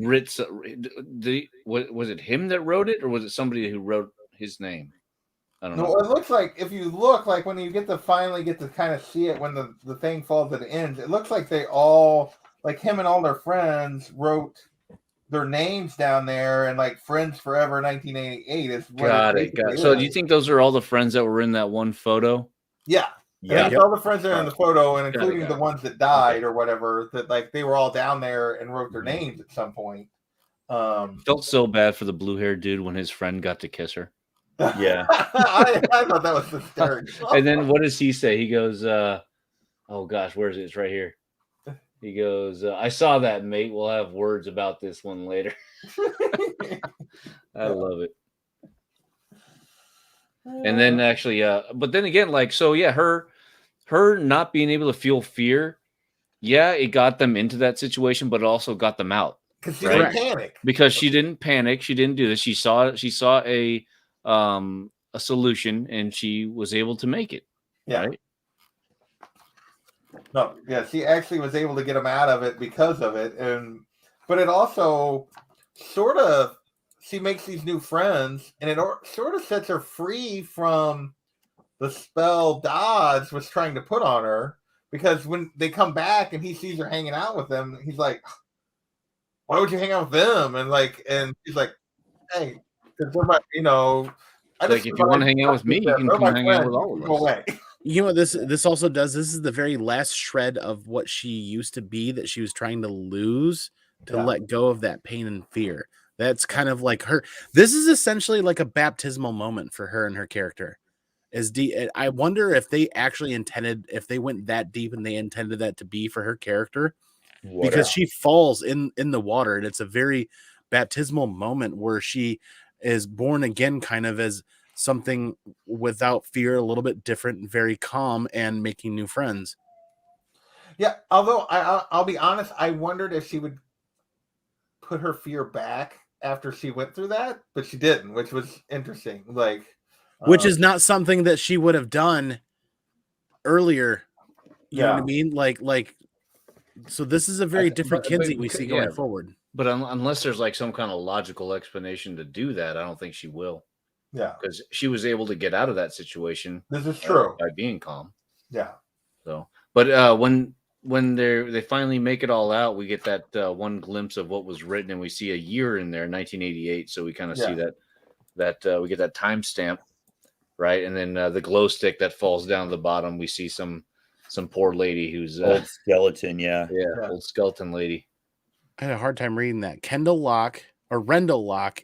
Speaker 2: Was it him that wrote it, or was it somebody who wrote his name? I don't
Speaker 1: No,
Speaker 2: know.
Speaker 1: it looks like if you look, like when you finally get to kind of see it when the thing falls at the end, it looks like they all, like him and all their friends, wrote their names down there, and like Friends Forever 1988 is what
Speaker 2: Got it. So do you think those are all the friends that were in that one photo?
Speaker 1: Yeah.
Speaker 4: Yeah.
Speaker 1: All the friends that are in the photo, and
Speaker 2: Got it,
Speaker 1: including the ones that died or whatever, that like they were all down there and wrote their names at some point.
Speaker 2: Felt so bad for the blue-haired dude when his friend got to kiss her.
Speaker 4: Yeah.
Speaker 1: I thought that was hysterical.
Speaker 2: And then what does he say? He goes, oh gosh, where is it? It's right here. He goes, I saw that, mate. We'll have words about this one later. I love it. And then actually, but then again, like, so yeah, her not being able to feel fear, yeah, it got them into that situation, but it also got them out.
Speaker 1: Because she didn't panic.
Speaker 2: Because she didn't panic. She didn't do this. She saw a solution, and she was able to make it.
Speaker 1: Yeah.
Speaker 2: Right?
Speaker 1: No, yeah, she actually was able to get them out of it because of it, but it also sort of, she makes these new friends, and it sort of sets her free from the spell Dodge was trying to put on her, because when they come back and he sees her hanging out with them, he's like, why would you hang out with them? And she's like, hey, because they're my,
Speaker 2: if you want to hang out with me, you can come hang out with all of us.
Speaker 1: Go away.
Speaker 3: You know what this also does? This is the very last shred of what she used to be that she was trying to lose to let go of that pain and fear. That's kind of like her. This is essentially like a baptismal moment for her and her character. I wonder if they actually intended, if they went that deep and they intended that to be for her character, because she falls in the water, and it's a very baptismal moment where she is born again, kind of as something without fear, a little bit different, very calm, and making new friends.
Speaker 1: Yeah, although I'll be honest, I wondered if she would put her fear back after she went through that, but she didn't, which was interesting.
Speaker 3: Which is not something that she would have done earlier. You know what I mean? Like, so this is a very different Kinsey we see going forward.
Speaker 2: But unless there's like some kind of logical explanation to do that, I don't think she will.
Speaker 1: Yeah,
Speaker 2: because she was able to get out of that situation.
Speaker 1: This is true
Speaker 2: by being calm.
Speaker 1: Yeah.
Speaker 2: So, but when they finally make it all out, we get that one glimpse of what was written, and we see a year in there, 1988. So we kind of see that we get that timestamp, right? And then the glow stick that falls down to the bottom. We see some poor lady who's
Speaker 4: old skeleton,
Speaker 2: old skeleton lady.
Speaker 3: I had a hard time reading that. Rendell Locke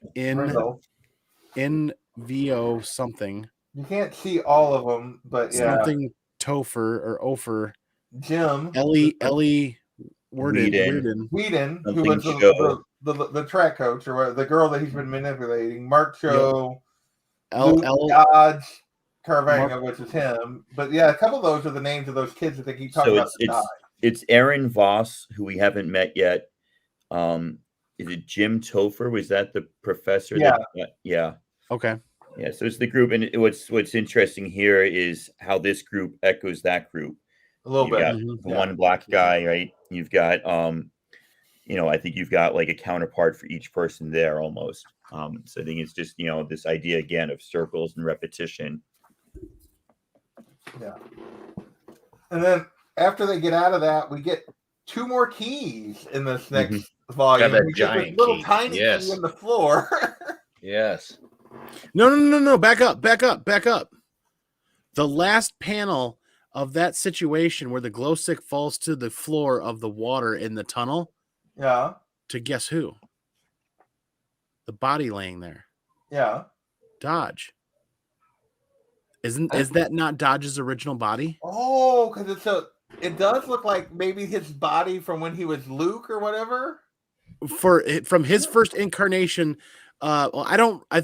Speaker 3: in VO something.
Speaker 1: You can't see all of them, but
Speaker 3: something Topher or Ofer.
Speaker 1: Jim.
Speaker 3: Ellie
Speaker 1: Whedon, who was the track coach, or the girl that he's been manipulating. Mark Cho, Dodge, Carvanga, which is him. But yeah, a couple of those are the names of those kids that they keep talking about.
Speaker 4: It's Aaron Voss, who we haven't met yet. Is it Jim Topher? Was that the professor?
Speaker 1: Yeah.
Speaker 3: Okay.
Speaker 4: Yeah. So it's the group, and what's interesting here is how this group echoes that group.
Speaker 1: A little bit.
Speaker 4: The one black guy, right? You've got, I think you've got like a counterpart for each person there almost. So I think it's just, this idea again of circles and repetition.
Speaker 1: Yeah. And then after they get out of that, we get two more keys in this next volume.
Speaker 2: That giant
Speaker 1: little tiny key in the floor.
Speaker 2: Yes.
Speaker 3: No. Back up. The last panel of that situation where the glow stick falls to the floor of the water in the tunnel.
Speaker 1: Yeah.
Speaker 3: To guess who? The body laying there.
Speaker 1: Yeah.
Speaker 3: Dodge. Is that not Dodge's original body?
Speaker 1: Oh, because it does look like maybe his body from when he was Luke or whatever.
Speaker 3: From his first incarnation. I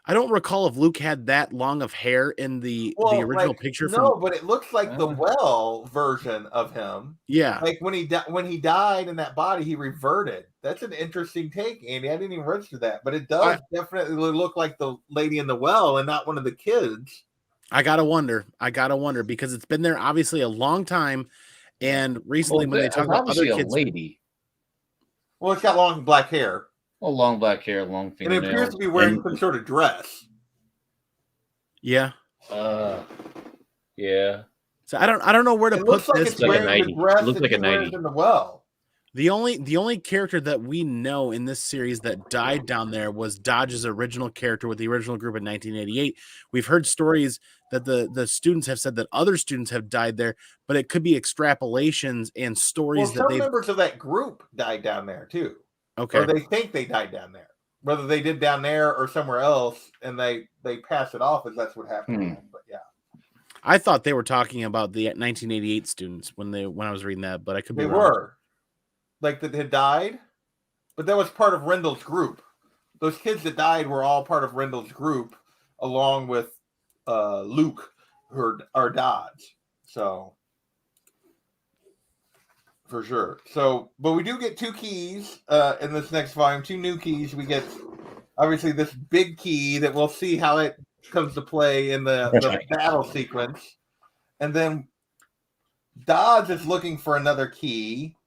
Speaker 3: I don't recall if Luke had that long of hair in the original picture.
Speaker 1: But it looks like the well version of him.
Speaker 3: Yeah,
Speaker 1: like when he died in that body, he reverted. That's an interesting take, Andy. I didn't even register that, but it does definitely look like the lady in the well and not one of the kids.
Speaker 3: I gotta wonder because it's been there obviously a long time, and recently when they talk about other kids,
Speaker 2: lady.
Speaker 1: Well, it's got long black hair.
Speaker 2: Well, long black hair, long fingernails.
Speaker 1: And it appears to be wearing some sort of dress.
Speaker 3: Yeah.
Speaker 2: Yeah.
Speaker 3: So I don't know where to put this.
Speaker 1: It's like a 90. It looks like a 90 in the well.
Speaker 3: The only character that we know in this series that died down there was Dodge's original character with the original group in 1988. We've heard stories that the students have said that other students have died there, but it could be extrapolations and stories that
Speaker 1: some members of that group died down there too.
Speaker 3: Okay.
Speaker 1: Or they think they died down there. Whether they did down there or somewhere else, and they pass it off as that's what happened. But yeah.
Speaker 3: I thought they were talking about the 1988 students when I was reading that, but I could be wrong.
Speaker 1: They were. Like that had died, but that was part of Rendell's group. Those kids that died were all part of Rendell's group, along with Luke or Dodge. So for sure. So, but we do get 2 keys in this next volume. 2 new keys. We get obviously this big key that we'll see how it comes to play in the battle sequence, and then Dodge is looking for another key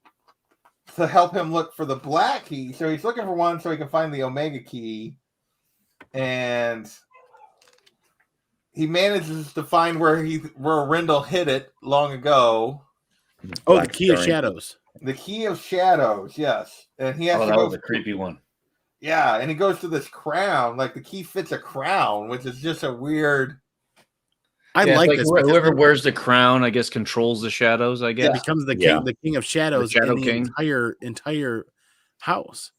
Speaker 1: to help him look for the black key. So he's looking for one so he can find the Omega key. And he manages to find where Rendell hid it long ago.
Speaker 3: Oh, the key of shadows.
Speaker 1: The key of shadows, yes. And he has to
Speaker 2: that
Speaker 1: go
Speaker 2: was a creepy one.
Speaker 1: Yeah, and he goes to this crown. Like the key fits a crown, which is just a weird.
Speaker 3: I like this.
Speaker 2: Whoever wears the crown, I guess, controls the shadows. I guess
Speaker 3: becomes the king of shadows in the entire house.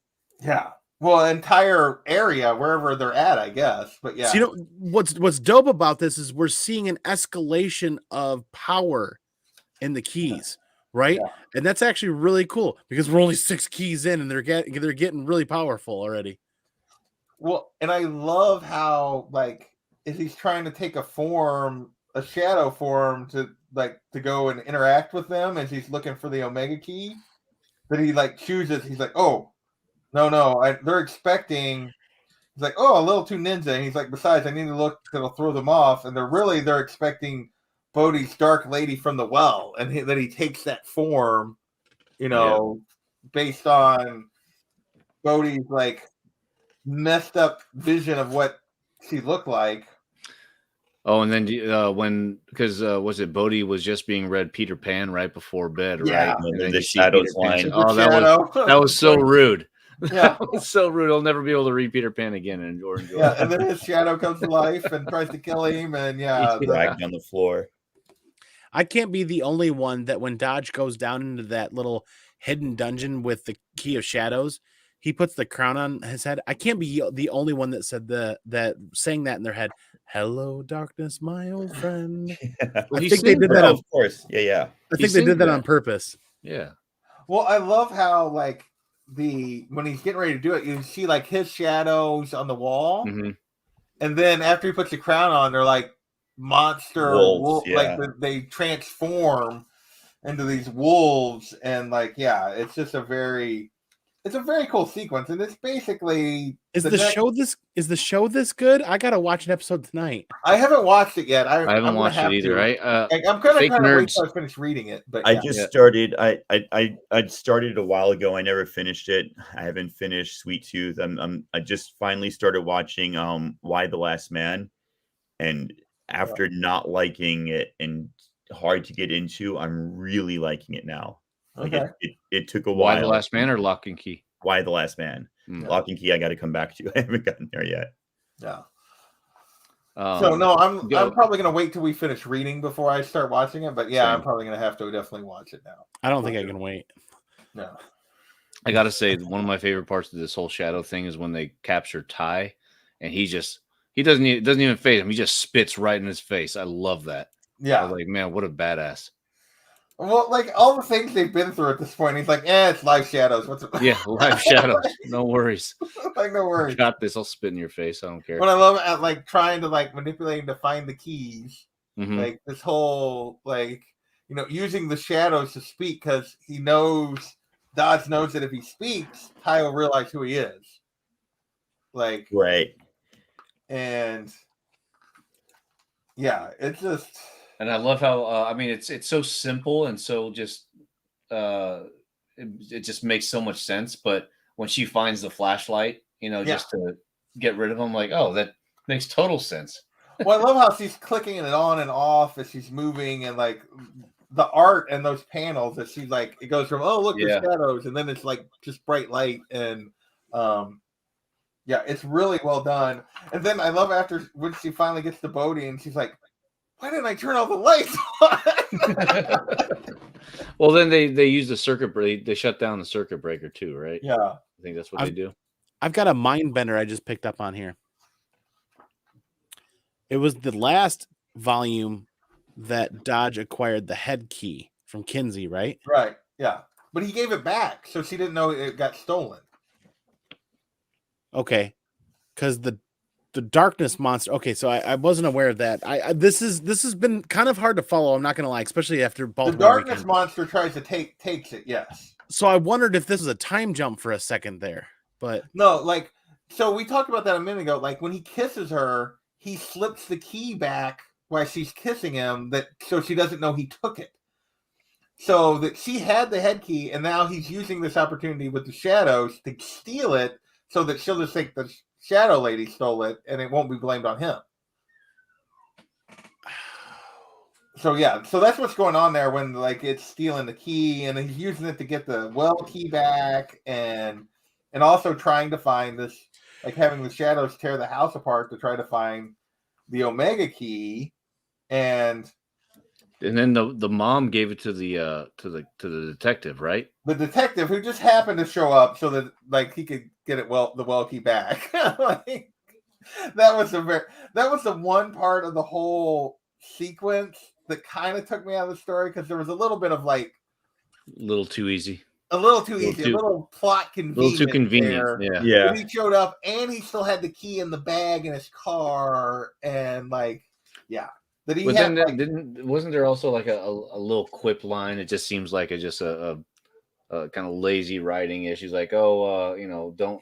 Speaker 1: Yeah, well, entire area wherever they're at, I guess. But yeah,
Speaker 3: so, what's dope about this is we're seeing an escalation of power in the keys, right? Yeah. And that's actually really cool because we're only 6 keys in, and they're getting really powerful already.
Speaker 1: Well, and I love how as he's trying to take a shadow form to go and interact with them as he's looking for the Omega key, that he chooses. He's like, oh, no, they're expecting. He's like, oh, a little too ninja. And he's like, besides, I need to look that'll throw them off. And they're expecting Bodhi's Dark Lady from the well, and that he takes that form, based on Bodhi's messed up vision of what she looked like.
Speaker 2: Oh, and then because was it Bodhi was just being read Peter Pan right before bed,
Speaker 1: yeah.
Speaker 2: right?
Speaker 4: And then the shadows line.
Speaker 2: Oh, that was so rude.
Speaker 1: Yeah,
Speaker 2: that was so rude. I'll never be able to read Peter Pan again and enjoy.
Speaker 1: Yeah, and then his shadow comes to life and tries to kill him, and
Speaker 4: he's dragged on the floor.
Speaker 3: I can't be the only one that when Dodge goes down into that little hidden dungeon with the key of shadows, he puts the crown on his head. I can't be the only one that said that saying that in their head. Hello, darkness, my old friend.
Speaker 4: Well,
Speaker 3: I think they did that.
Speaker 4: Of course, yeah.
Speaker 3: I think they did that on purpose.
Speaker 2: Yeah.
Speaker 1: Well, I love how when he's getting ready to do it, you see his shadows on the wall, and then after he puts the crown on, they're monster wolves. They transform into these wolves, and it's just a very cool sequence, and it's basically
Speaker 3: is the show this good? I gotta watch an episode tonight.
Speaker 1: I haven't watched it yet. I
Speaker 2: haven't watched it either. Right?
Speaker 1: I'm kind of trying to wait till I finish reading it, but
Speaker 4: I just started. I started a while ago. I never finished it. I haven't finished Sweet Tooth. I just finally started watching Why the Last Man, and after not liking it and hard to get into, I'm really liking it now. It took a while.
Speaker 2: Why the Last Man or Locke and Key?
Speaker 4: Why the Last Man? Locke and Key I got to come back to. I haven't gotten there yet.
Speaker 1: Yeah. So no, I'm probably gonna wait till we finish reading before I start watching it. But yeah, I'm probably gonna have to definitely watch it now.
Speaker 3: I don't think I can wait.
Speaker 1: No.
Speaker 2: I gotta say, one of my favorite parts of this whole shadow thing is when they capture Ty, and he doesn't even phase him. He just spits right in his face. I love that.
Speaker 1: Yeah.
Speaker 2: I was like, man, what a badass.
Speaker 1: Well, like all the things they've been through at this point, he's like, it's live shadows. What's it?
Speaker 2: Yeah, live shadows. No worries.
Speaker 1: Like, no worries.
Speaker 2: Got this. I'll spit in your face. I don't care.
Speaker 1: What I love at like trying to like manipulate him to find the keys, like this whole like using the shadows to speak because he knows Dodge knows that if he speaks, Ty will realize who he is. Like
Speaker 4: right,
Speaker 1: and yeah, it's just.
Speaker 2: And I love how I mean it's so simple and so just it just makes so much sense. But when she finds the flashlight, just to get rid of him, like, oh, that makes total sense.
Speaker 1: Well, I love how she's clicking it on and off as she's moving, and like the art and those panels that she's like, it goes from look, there's shadows, and then it's like just bright light, and it's really well done. And then I love when she finally gets to Bodhi, and she's like, why didn't I turn all the lights on?
Speaker 2: Well, then they use the circuit breaker. They shut down the circuit breaker too, right?
Speaker 1: Yeah.
Speaker 2: I think that's what they do.
Speaker 3: I've got a mind bender I just picked up on here. It was the last volume that Dodge acquired the head key from Kinsey, right?
Speaker 1: Right. Yeah. But he gave it back, so she didn't know it got stolen.
Speaker 3: Okay. Because the darkness monster. Okay, so I wasn't aware of that. This has been kind of hard to follow. I'm not gonna lie, especially after Baltimore.
Speaker 1: The darkness monster tries to takes it. Yes.
Speaker 3: So I wondered if this was a time jump for a second there, but
Speaker 1: no. Like, so we talked about that a minute ago. Like when he kisses her, he slips the key back while she's kissing him. So she doesn't know he took it. So that she had the head key, and now he's using this opportunity with the shadows to steal it, so that she'll just think the Shadow Lady stole it, and it won't be blamed on him. So so that's what's going on there when like it's stealing the key, and he's using it to get the well key back, and also trying to find this, like having the shadows tear the house apart to try to find the Omega key, and
Speaker 2: then the mom gave it to the detective, right?
Speaker 1: The detective who just happened to show up so that like he could get it the well key back. Like, that was the one part of the whole sequence that kind of took me out of the story because there was a little bit of like
Speaker 2: a little too easy,
Speaker 1: a little plot convenient,
Speaker 2: a little too convenient.
Speaker 1: There.
Speaker 2: Yeah.
Speaker 1: When he showed up and he still had the key in the bag in his car, and like that he.
Speaker 2: But
Speaker 1: had,
Speaker 2: then wasn't there also like a little quip line? It just seems like it's just a kind of lazy writing. She's like, don't.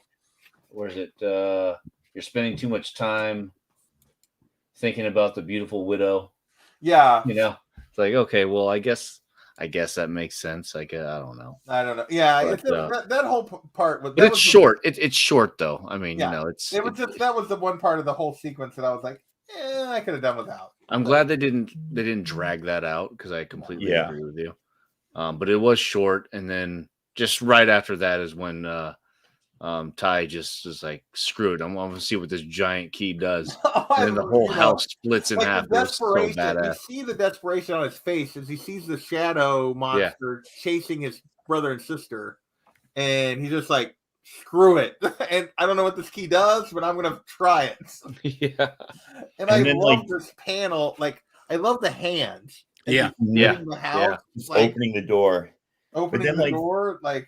Speaker 2: Where is it? You're spending too much time thinking about the beautiful widow.
Speaker 1: Yeah.
Speaker 2: It's like, okay, well, I guess that makes sense. Like, I don't know.
Speaker 1: Yeah, but, that whole part was.
Speaker 2: But it's short. It's short though. I mean, that
Speaker 1: was the one part of the whole sequence that I was like, I could have done without.
Speaker 2: I'm glad they didn't drag that out because I completely agree with you. But it was short, and then just right after that is when Ty just is like, screw it, I'm gonna see what this giant key does. And then the whole house splits in half.
Speaker 1: The desperation, you see the desperation on his face as he sees the shadow monster chasing his brother and sister, and he's just like, screw it. And I don't know what this key does, but I'm gonna try it.
Speaker 2: Yeah.
Speaker 1: And I love this panel. Like, I love the hands.
Speaker 3: Yeah.
Speaker 1: The house,
Speaker 4: like, opening the door.
Speaker 1: Like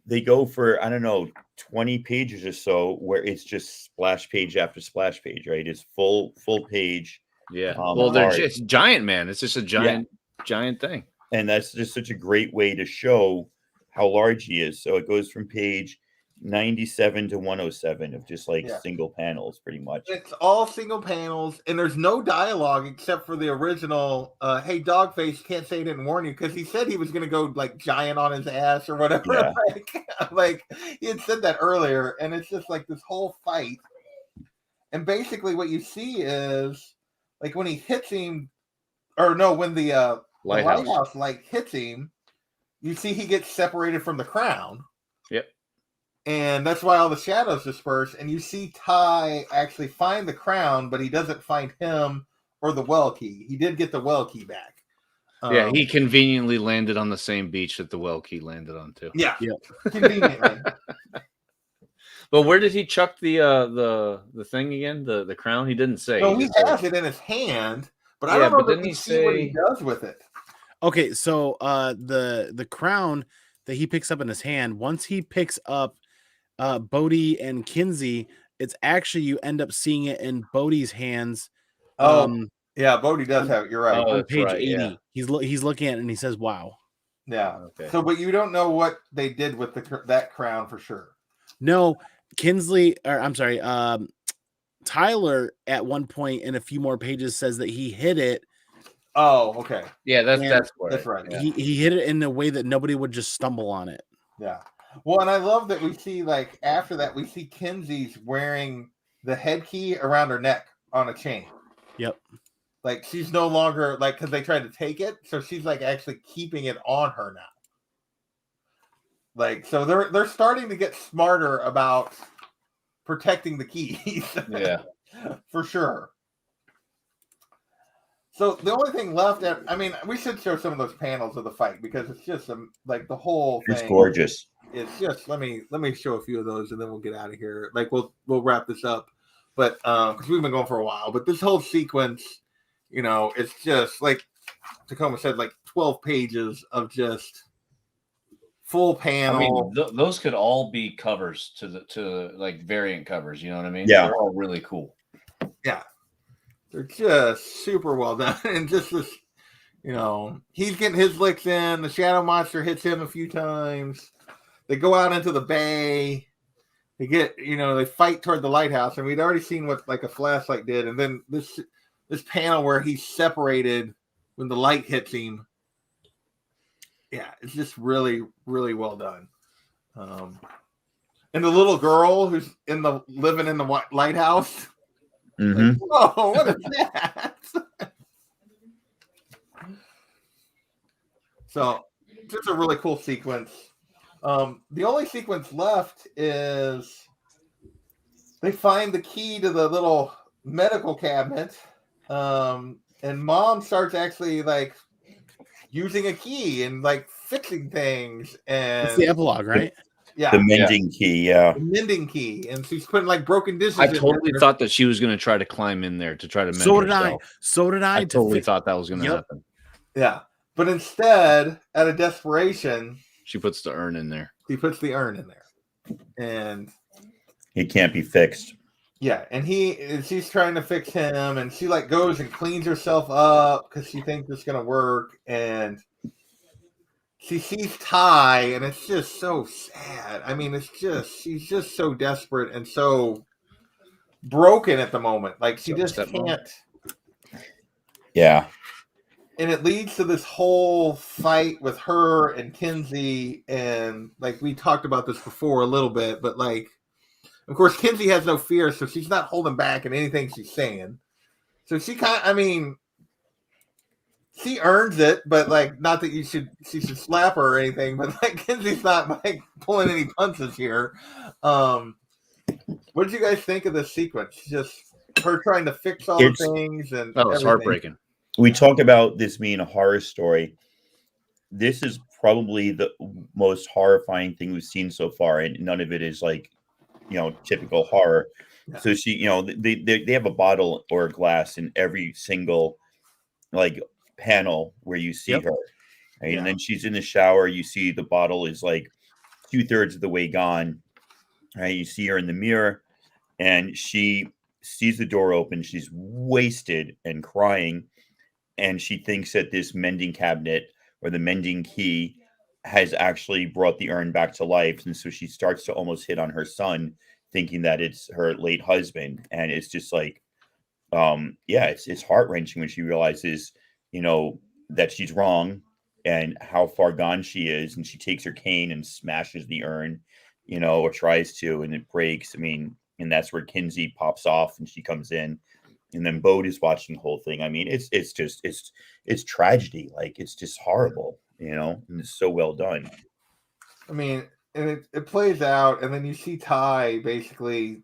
Speaker 4: they go for, I don't know, 20 pages or so where it's just splash page after splash page, right? It's full page.
Speaker 2: Yeah. It's Giant Man. It's just a giant thing.
Speaker 4: And that's just such a great way to show how large he is. So it goes from page 97 to 107 of just like single panels, pretty much.
Speaker 1: It's all single panels, and there's no dialogue except for the original. Hey, Dogface, can't say he didn't warn you, because he said he was going to go like giant on his ass or whatever.
Speaker 4: Yeah.
Speaker 1: Like he had said that earlier, and it's just like this whole fight. And basically, what you see is like when he hits him, when the lighthouse light hits him, you see he gets separated from the crown.
Speaker 2: Yep.
Speaker 1: And that's why all the shadows disperse. And you see Ty actually find the crown, but he doesn't find him or the well key. He did get the well key back.
Speaker 2: He conveniently landed on the same beach that the well key landed on too.
Speaker 1: Yeah. Conveniently.
Speaker 2: But where did he chuck the thing again? The crown? He didn't say.
Speaker 1: No, he has it in his hand, but I don't know that he see what he does with it.
Speaker 3: Okay, so the crown that he picks up in his hand, once he picks up Bodhi and Kinsey, it's actually you end up seeing it in Bodhi's hands.
Speaker 1: Oh, yeah, Bodhi does have it. You're right.
Speaker 2: Oh,
Speaker 3: On
Speaker 2: that's
Speaker 3: page
Speaker 2: right,
Speaker 3: 80.
Speaker 2: yeah.
Speaker 3: He's looking at it and he says, "Wow."
Speaker 1: Yeah.
Speaker 2: Okay.
Speaker 1: So, but you don't know what they did with that crown for sure.
Speaker 3: No, Tyler at one point in a few more pages says that he hid it.
Speaker 1: Oh, okay.
Speaker 2: Yeah, that's
Speaker 3: And
Speaker 1: That's right.
Speaker 2: Yeah.
Speaker 3: He hid it in a way that nobody would just stumble on it.
Speaker 1: Yeah. Well, and I love that we see, like, after that, we see Kinsey's wearing the head key around her neck on a chain.
Speaker 3: Yep.
Speaker 1: Like, she's no longer, like, because they tried to take it, so she's, like, actually keeping it on her now. Like, so they're starting to get smarter about protecting the keys.
Speaker 2: Yeah.
Speaker 1: For sure. So the only thing left, I mean, we should show some of those panels of the fight because it's just like the whole thing.
Speaker 4: It's gorgeous.
Speaker 1: It's just let me show a few of those and then we'll get out of here. Like we'll wrap this up, but because we've been going for a while. But this whole sequence, you know, it's just like Tacoma said, like 12 pages of just full panel.
Speaker 2: I mean, those could all be covers to like variant covers. You know what I mean?
Speaker 4: Yeah.
Speaker 2: They're all really cool.
Speaker 1: Yeah. They're just super well done. And just this, you know, he's getting his licks in. The shadow monster hits him a few times. They go out into the bay. They get, you know, they fight toward the lighthouse. And we'd already seen what like a flashlight did. And then this panel where he's separated when the light hits him. Yeah, it's just really, really well done. And the little girl who's living in the lighthouse.
Speaker 4: Mm-hmm.
Speaker 1: Like, whoa, what is that? So, just a really cool sequence. The only sequence left is they find the key to the little medical cabinet, and Mom starts actually like using a key and like fixing things. And
Speaker 3: It's the epilogue, right?
Speaker 1: Yeah,
Speaker 4: the mending key, yeah.
Speaker 1: The mending key, and she's putting like broken dishes.
Speaker 2: I totally thought that she was going to try to climb in there to try to mend herself.
Speaker 3: So did I.
Speaker 2: I totally thought that was going to happen.
Speaker 1: Yeah, but instead, out of desperation,
Speaker 2: she puts the urn in there.
Speaker 1: He puts the urn in there, and
Speaker 4: it can't be fixed.
Speaker 1: Yeah, and she's trying to fix him, and she like goes and cleans herself up because she thinks it's gonna work, and she sees Ty, and it's just so sad. I mean, she's just so desperate and so broken at the moment. Like she just can't.
Speaker 4: Yeah.
Speaker 1: And it leads to this whole fight with her and Kinsey, and like we talked about this before a little bit, but like, of course, Kinsey has no fear, so she's not holding back in anything she's saying. So she she earns it, but like, not that she should slap her or anything, but like, Kinsey's not like pulling any punches here. What did you guys think of this sequence? Just her trying to fix all the things, and
Speaker 2: it's heartbreaking.
Speaker 4: We talk about this being a horror story. This is probably the most horrifying thing we've seen so far, and none of it is like, typical horror. Yeah. So she, they have a bottle or a glass in every single like panel where you see her, right? Yeah. And then she's in the shower. You see the bottle is like 2/3 of the way gone. Right? You see her in the mirror, and she sees the door open. She's wasted and crying. And she thinks that this mending cabinet or the mending key has actually brought the urn back to life. And so she starts to almost hit on her son, thinking that it's her late husband. And it's just like, it's heart-wrenching when she realizes, that she's wrong and how far gone she is. And she takes her cane and smashes the urn, or tries to, and it breaks. I mean, and that's where Kinsey pops off and she comes in. And then Bode is watching the whole thing. I mean, it's tragedy. Like, it's just horrible, and it's so well done.
Speaker 1: I mean, and it plays out, and then you see Ty basically.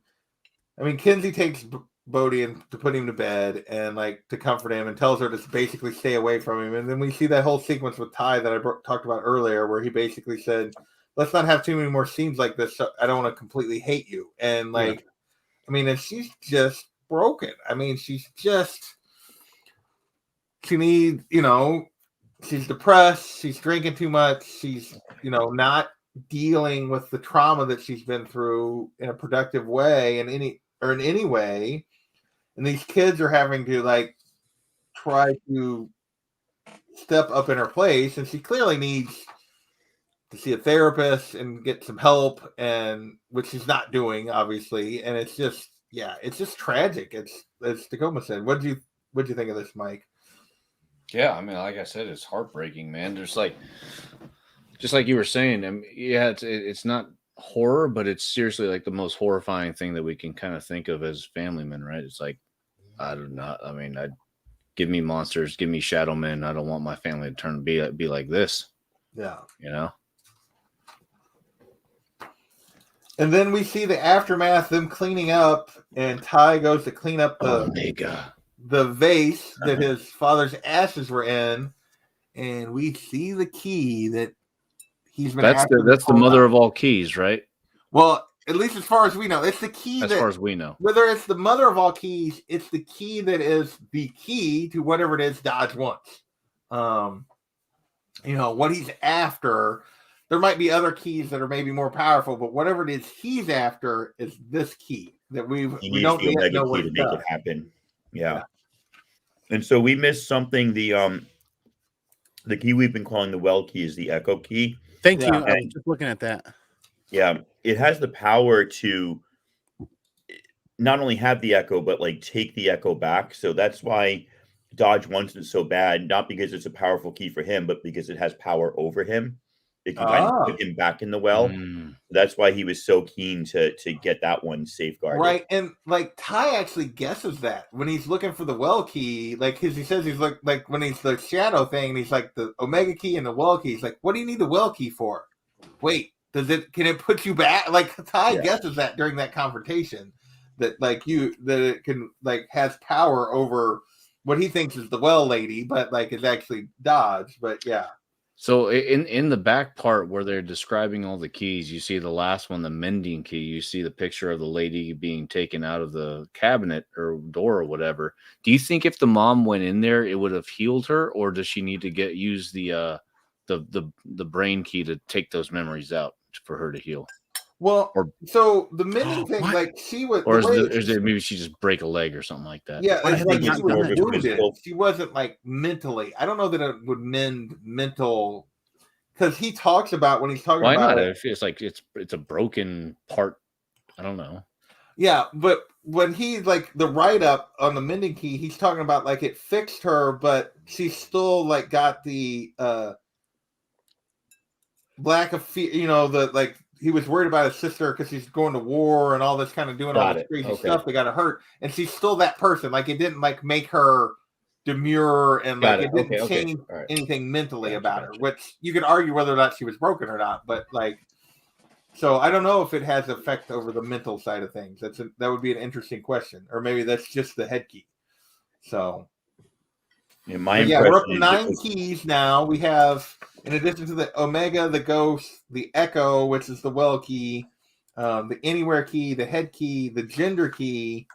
Speaker 1: I mean, Kinsey takes Bode and to put him to bed and like to comfort him, and tells her to basically stay away from him. And then we see that whole sequence with Ty that I talked about earlier, where he basically said, "Let's not have too many more scenes like this. So I don't want to completely hate you." And like, I mean, and she's just broken. I mean, she needs, she's depressed. She's drinking too much. She's, not dealing with the trauma that she's been through in a productive way in any way. And these kids are having to like try to step up in her place, and she clearly needs to see a therapist and get some help, and which she's not doing, obviously. And it's just, it's just tragic. It's Tacoma said. What'd you think of this, Mike?
Speaker 2: Yeah, I mean, like I said, it's heartbreaking, man. There's like, just like you were saying, I mean, yeah, it's not horror, but it's seriously like the most horrifying thing that we can kind of think of as family men, right? It's like, I do not. I mean, give me monsters, give me shadow men. I don't want my family to turn be like this.
Speaker 1: Yeah, And then we see the aftermath, them cleaning up, and Ty goes to clean up the vase that his father's ashes were in, and we see the key that he's been.
Speaker 2: That's the mother of all keys, right?
Speaker 1: Well, at least as far as we know, it's the key.
Speaker 2: As far as we know,
Speaker 1: whether it's the mother of all keys, it's the key that is the key to whatever it is Dodge wants. What he's after. There might be other keys that are maybe more powerful, but whatever it is he's after is this key that we don't yet know what
Speaker 4: to make it happen. Yeah. And so we missed something. The key we've been calling the well key is the echo key.
Speaker 3: Thank you. I was just looking at that.
Speaker 4: Yeah, it has the power to not only have the echo, but like take the echo back. So that's why Dodge wants it so bad, not because it's a powerful key for him, but because it has power over him. It can kind of put him back in the well. That's why he was so keen to get that one safeguarded.
Speaker 1: Right, and like Ty actually guesses that when he's looking for the well key, like he says he's like when he's the shadow thing, and he's like the Omega key and the well key. He's like, what do you need the well key for? Wait, can it put you back? Like Ty guesses that during that confrontation that it can like has power over what he thinks is the well lady, but like is actually Dodge. But yeah.
Speaker 2: So in the back part where they're describing all the keys, you see the last one, the mending key. You see the picture of the lady being taken out of the cabinet or door or whatever. Do you think if the mom went in there, it would have healed her, or does she need to use the brain key to take those memories out for her to heal?
Speaker 1: Well, so the mending thing, like she was,
Speaker 2: or is it maybe she just break a leg or something like that?
Speaker 1: Yeah, like she wasn't like mentally. I don't know that it would mend mental, because he talks about when he's talking about
Speaker 2: it. It's like it's a broken part. I don't know.
Speaker 1: Yeah, but when he like the write up on the mending key, he's talking about like it fixed her, but she's still like got the lack of fear. The like. He was worried about his sister because she's going to war and all this kind of doing all this crazy stuff that got her hurt, and she's still that person. Like it didn't like make her demure, and like it didn't change anything mentally about her. Which you could argue whether or not she was broken or not, but like, so I don't know if it has effect over the mental side of things. That would be an interesting question, or maybe that's just the head key. So. We're up to 9 keys now. We have, in addition to the Omega, the Ghost, the Echo, which is the well key, the Anywhere key, the head key, the gender key,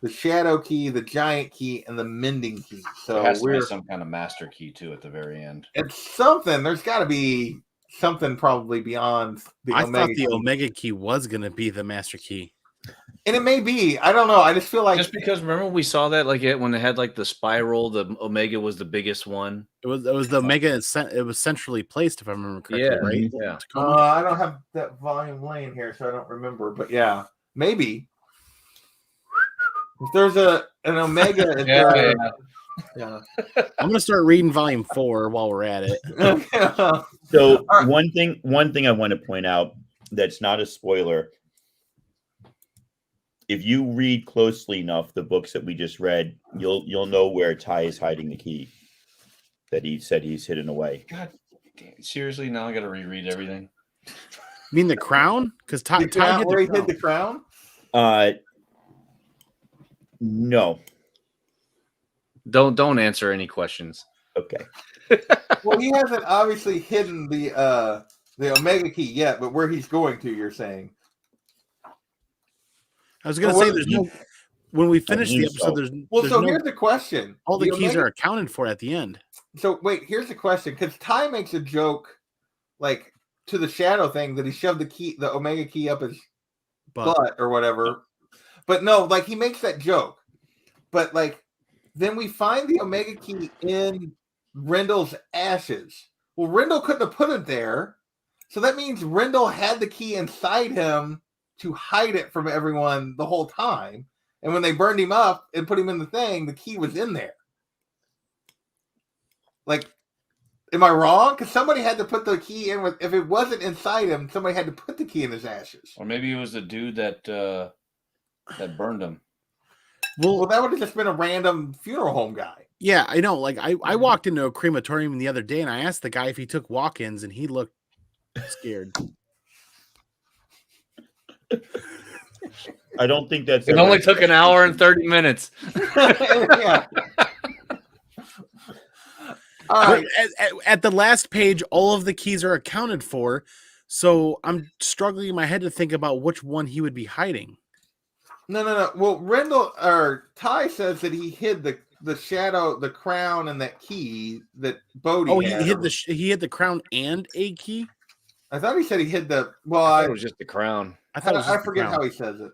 Speaker 1: the shadow key, the giant key, and the mending key. So
Speaker 2: there has to be some kind of master key too at the very end.
Speaker 1: It's something. There's got to be something probably beyond the Omega.
Speaker 3: I thought the Omega key was going to be the master key.
Speaker 1: And it may be. I don't know. I just feel like
Speaker 2: because remember we saw that when it had like the spiral, the Omega was the biggest one.
Speaker 3: It was the Omega. It was centrally placed, if I remember correctly. Right?
Speaker 2: Yeah.
Speaker 1: I don't have that volume laying here, so I don't remember. But yeah, maybe if there's an Omega. Yeah.
Speaker 3: I'm gonna start reading volume 4 while we're at it.
Speaker 4: So one thing I want to point out that's not a spoiler. If you read closely enough the books that we just read, you'll know where Ty is hiding the key that he said he's hidden away.
Speaker 2: God damn, seriously, now I got to reread everything.
Speaker 3: You mean the crown? Because Ty hid
Speaker 1: the crown.
Speaker 4: No.
Speaker 2: Don't answer any questions.
Speaker 4: Okay.
Speaker 1: Well, he hasn't obviously hidden the Omega key yet, but where he's going to, you're saying.
Speaker 3: I was going to say when we finish the
Speaker 4: believe
Speaker 3: episode,
Speaker 4: so.
Speaker 3: there's
Speaker 1: so
Speaker 3: no,
Speaker 1: here's the question.
Speaker 3: all the keys
Speaker 1: Omega-
Speaker 3: are accounted for at the end.
Speaker 1: So wait, here's the question, because Ty makes a joke, like to the shadow thing, that he shoved the Omega key up his butt or whatever. But no, like he makes that joke. But like then we find the Omega key in Rendell's ashes. Well, Rendell couldn't have put it there. So that means Rendell had the key inside him to hide it from everyone the whole time. And when they burned him up and put him in the thing, the key was in there. Like, am I wrong? Because somebody had to put the key in if it wasn't inside him, somebody had to put the key in his ashes.
Speaker 2: Or maybe it was the dude that burned him.
Speaker 1: Well, that would have just been a random funeral home guy.
Speaker 3: Yeah, I know. Like I walked into a crematorium the other day and I asked the guy if he took walk-ins and he looked scared.
Speaker 4: I don't think that's.
Speaker 2: It only took an hour and 30 minutes.
Speaker 1: Yeah. All right.
Speaker 3: At the last page, all of the keys are accounted for. So I'm struggling in my head to think about which one he would be hiding.
Speaker 1: No. Well, Rendell or Ty says that he hid the shadow, the crown, and that key that Bodhi.
Speaker 3: Oh,
Speaker 1: had.
Speaker 3: he hid the crown and a key.
Speaker 1: I thought he said he hid the. Well,
Speaker 2: I thought it was just the crown.
Speaker 3: I thought it was just
Speaker 1: I forget
Speaker 3: the
Speaker 1: how
Speaker 3: crown.
Speaker 1: he says it.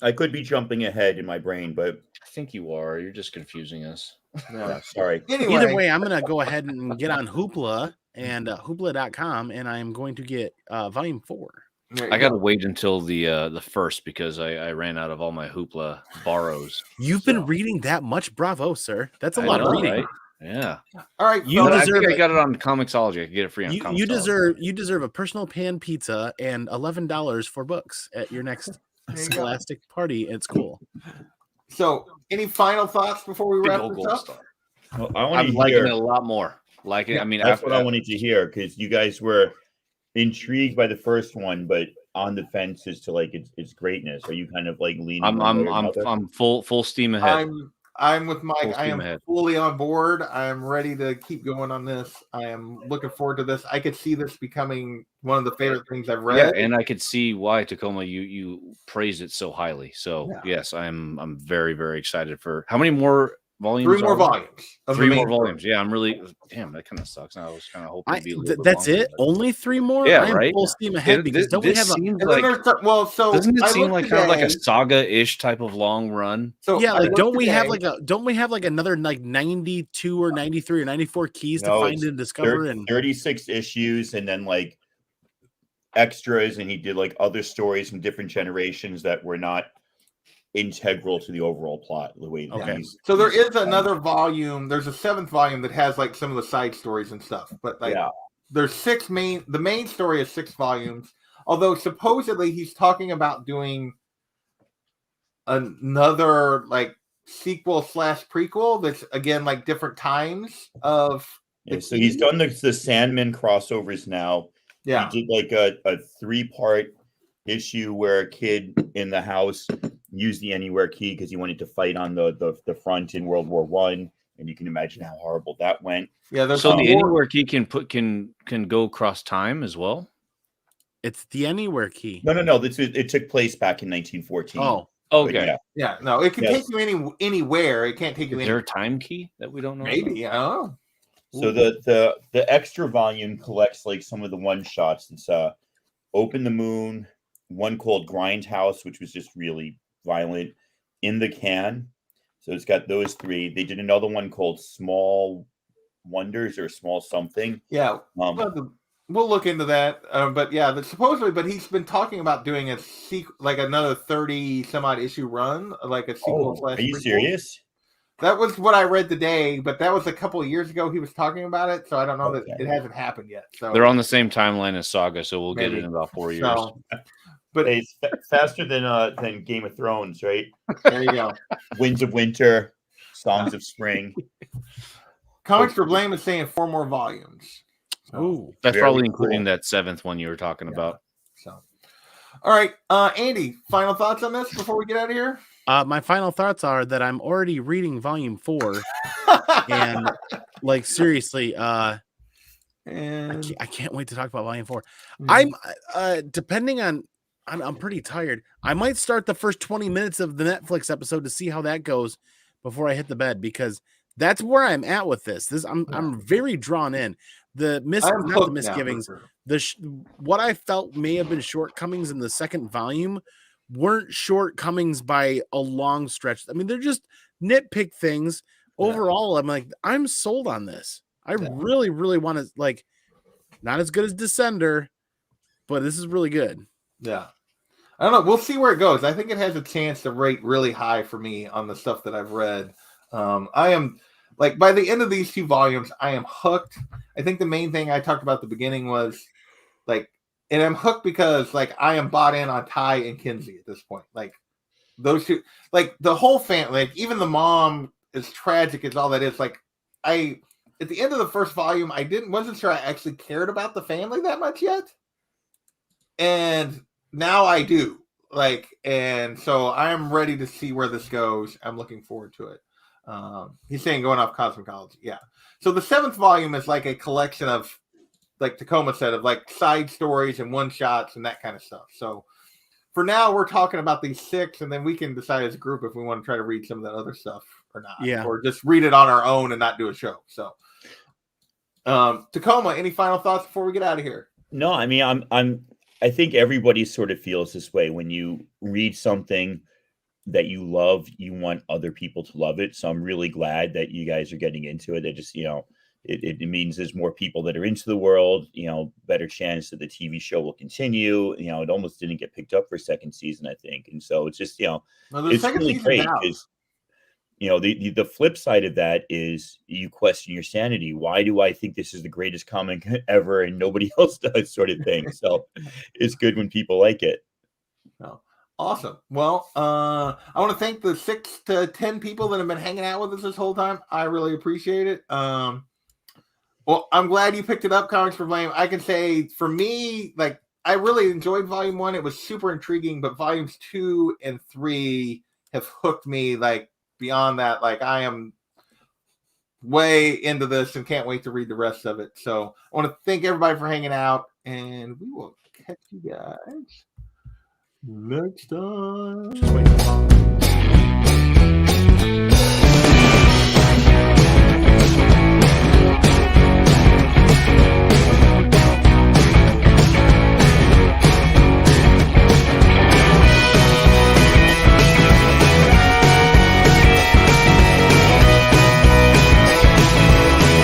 Speaker 4: I could be jumping ahead in my brain, but
Speaker 2: I think you are. You're just confusing us.
Speaker 1: Yeah.
Speaker 4: sorry.
Speaker 1: Anyway,
Speaker 3: Either way, I'm gonna go ahead and get on Hoopla and hoopla.com, and I'm going to get volume 4.
Speaker 1: there you
Speaker 2: I got to
Speaker 1: go.
Speaker 2: wait until the first because I ran out of all my Hoopla borrows.
Speaker 3: You've been reading that much? Bravo, sir. That's a
Speaker 2: I
Speaker 3: lot of
Speaker 2: know,
Speaker 3: reading.
Speaker 2: right? Yeah.
Speaker 1: All right,
Speaker 3: You
Speaker 2: But
Speaker 1: folks.
Speaker 2: I
Speaker 3: deserve
Speaker 2: think I
Speaker 3: it.
Speaker 2: got it on Comixology. I can get it free on
Speaker 3: You
Speaker 2: Comixology.
Speaker 3: you deserve a personal pan pizza and $11 for books at your next
Speaker 1: There you go.
Speaker 3: scholastic party at school.
Speaker 1: So, any final thoughts before we
Speaker 2: Big
Speaker 1: wap
Speaker 2: old
Speaker 1: this
Speaker 2: gold
Speaker 1: up?
Speaker 2: star.
Speaker 4: Well, I want
Speaker 2: I'm
Speaker 4: to
Speaker 2: liking
Speaker 4: hear.
Speaker 2: it a lot more. Like it. I mean,
Speaker 4: That's what I wanted to hear because you guys were intrigued by the first one, but on the fence as to like its greatness. Are you kind of like leaning? one way or another?
Speaker 2: I'm full steam ahead.
Speaker 1: I'm with Mike.
Speaker 2: Full
Speaker 1: I
Speaker 2: steam
Speaker 1: am
Speaker 2: ahead.
Speaker 1: fully on board. I am ready to keep going on this. I am looking forward to this. I could see this becoming one of the favorite things I've
Speaker 2: Yeah,
Speaker 1: read.
Speaker 2: and I could see why Tacoma you praised it so highly. So
Speaker 1: Yeah.
Speaker 2: yes, I'm very very excited for how many more volumes?
Speaker 1: 3 more
Speaker 2: are there?
Speaker 1: volumes. Of the
Speaker 2: 3
Speaker 1: main
Speaker 2: more
Speaker 1: story.
Speaker 2: volumes. Yeah, I'm really damn. That kind of sucks. I was kind of hoping it'd be a little bit
Speaker 3: That's
Speaker 2: longer,
Speaker 3: it?
Speaker 2: but-
Speaker 3: Only 3 more?
Speaker 2: Yeah,
Speaker 3: I'm
Speaker 2: right?
Speaker 3: full steam ahead because don't we
Speaker 2: this
Speaker 3: have a
Speaker 2: seems
Speaker 1: And then
Speaker 2: like
Speaker 1: there's so
Speaker 2: doesn't it
Speaker 1: I
Speaker 2: seem
Speaker 1: looked
Speaker 2: like kind of like a
Speaker 1: today-
Speaker 2: saga-ish type of long run?
Speaker 1: So
Speaker 3: yeah,
Speaker 1: I
Speaker 3: like
Speaker 1: looked
Speaker 3: don't we have
Speaker 1: today-
Speaker 3: like another like 92 or 93 or 94 keys to
Speaker 4: No,
Speaker 3: find
Speaker 4: it's
Speaker 3: and discover
Speaker 4: 36 issues and then like extras, and he did like other stories from different generations that were not integral to the overall plot. The way that
Speaker 3: Okay.
Speaker 4: these-
Speaker 1: So there
Speaker 4: these-
Speaker 1: is another volume. There's a 7th volume that has like some of the side stories and stuff. But like
Speaker 4: yeah,
Speaker 1: there's the main story is 6 volumes. Although supposedly he's talking about doing another like sequel / prequel that's again like different times of
Speaker 4: yeah. So he's done the Sandman crossovers now.
Speaker 1: yeah.
Speaker 4: He did like a 3-part issue where a kid in the house used the Anywhere key because he wanted to fight on the front in World War One, and you can imagine how horrible that went.
Speaker 1: Yeah, there's
Speaker 2: So the
Speaker 1: 4
Speaker 2: Anywhere key can go across time as well.
Speaker 3: it's the Anywhere key.
Speaker 4: No. It took place back in 1914.
Speaker 3: Oh,
Speaker 4: But
Speaker 2: Okay.
Speaker 4: yeah,
Speaker 1: Yeah, no, it can
Speaker 4: Yes.
Speaker 1: take you anywhere. It can't take you
Speaker 2: Is there a
Speaker 1: anywhere.
Speaker 2: time key that we don't know?
Speaker 1: Maybe, I don't know.
Speaker 4: So the extra volume collects like some of the one shots. It's Open the Moon, one called Grindhouse, which was just really violent, In the Can. So it's got those 3. They did another one called Small Wonders or Small Something.
Speaker 1: Yeah, we'll look into that. But yeah, supposedly, but he's been talking about doing a like another 30 some odd issue run, like a sequel /
Speaker 4: are you
Speaker 1: prequel.
Speaker 4: serious?
Speaker 1: That was what I read today, but that was a couple of years ago. He was talking about it, so I don't know that
Speaker 4: Okay.
Speaker 1: it hasn't happened yet. So
Speaker 2: They're on the same timeline as Saga, so we'll get it
Speaker 1: Maybe.
Speaker 2: in about 4 years.
Speaker 1: So, but
Speaker 4: Hey, it's faster than Game of Thrones, right?
Speaker 1: there you go.
Speaker 4: Winds of Winter, Songs of Spring.
Speaker 1: Comics for Blame is saying 4 more volumes. So,
Speaker 3: ooh.
Speaker 2: That's
Speaker 4: Very
Speaker 2: probably
Speaker 4: cool.
Speaker 2: including that 7th one you were talking
Speaker 1: Yeah.
Speaker 2: about.
Speaker 1: so. All right, Andy. Final thoughts on this before we get out of here?
Speaker 3: My final thoughts are that I'm already reading volume 4 and like seriously,
Speaker 1: and
Speaker 3: I can't wait to talk about volume 4.
Speaker 1: Mhm.
Speaker 3: I'm depending on I'm pretty tired. I might start the first 20 minutes of the Netflix episode to see how that goes before I hit the bed, because that's where I'm at with this. I'm very drawn in.
Speaker 1: I'm
Speaker 3: Not the
Speaker 1: hooked now, for
Speaker 3: misgivings,
Speaker 1: sure.
Speaker 3: what I felt may have been shortcomings in the second volume weren't shortcomings by a long stretch. I mean, they're just nitpick things.
Speaker 1: Yeah.
Speaker 3: Overall, I'm like, I'm sold on this. I
Speaker 1: Yeah.
Speaker 3: really, really want to, like, not as good as Descender, but this is really good.
Speaker 1: Yeah. I don't know. We'll see where it goes. I think it has a chance to rate really high for me on the stuff that I've read. I am, like, by the end of these 2 volumes, I am hooked. I think the main thing I talked about at the beginning was, like, and I'm hooked because, like, I am bought in on Ty and Kinsey at this point. Like, those two, like, the whole family, like, even the mom, as tragic as all that is, like, at the end of the first volume, wasn't sure I actually cared about the family that much yet. And now I do. Like, and so I'm ready to see where this goes. I'm looking forward to it. He's saying going off cosmology. Yeah. So the 7th volume is like a collection of, like Tacoma said, of like side stories and one shots and that kind of stuff. So for now, we're talking about these 6, and then we can decide as a group if we want to try to read some of that other stuff or not.
Speaker 3: Yeah.
Speaker 1: Or just read it on our own and not do a show. So Tacoma, any final thoughts before we get out of here?
Speaker 4: No, I mean, I think everybody sort of feels this way when you read something that you love, you want other people to love it. So I'm really glad that you guys are getting into it. It just, it means there's more people that are into the world, better chance that the TV show will continue. It almost didn't get picked up for 2nd season, I think. And so it's just, it's really great because, the flip side of that is you question your sanity. Why do I think this is the greatest comic ever and nobody else does, sort of thing? So it's good when people like it.
Speaker 1: Oh, awesome. Well, I want to thank the 6 to 10 people that have been hanging out with us this whole time. I really appreciate it. Well, I'm glad you picked it up, Comics for Blame. I can say for me, like, I really enjoyed volume 1. It was super intriguing, but volumes 2 and 3 have hooked me, like, beyond that. Like, I am way into this and can't wait to read the rest of it. So I want to thank everybody for hanging out, and we will catch you guys next time.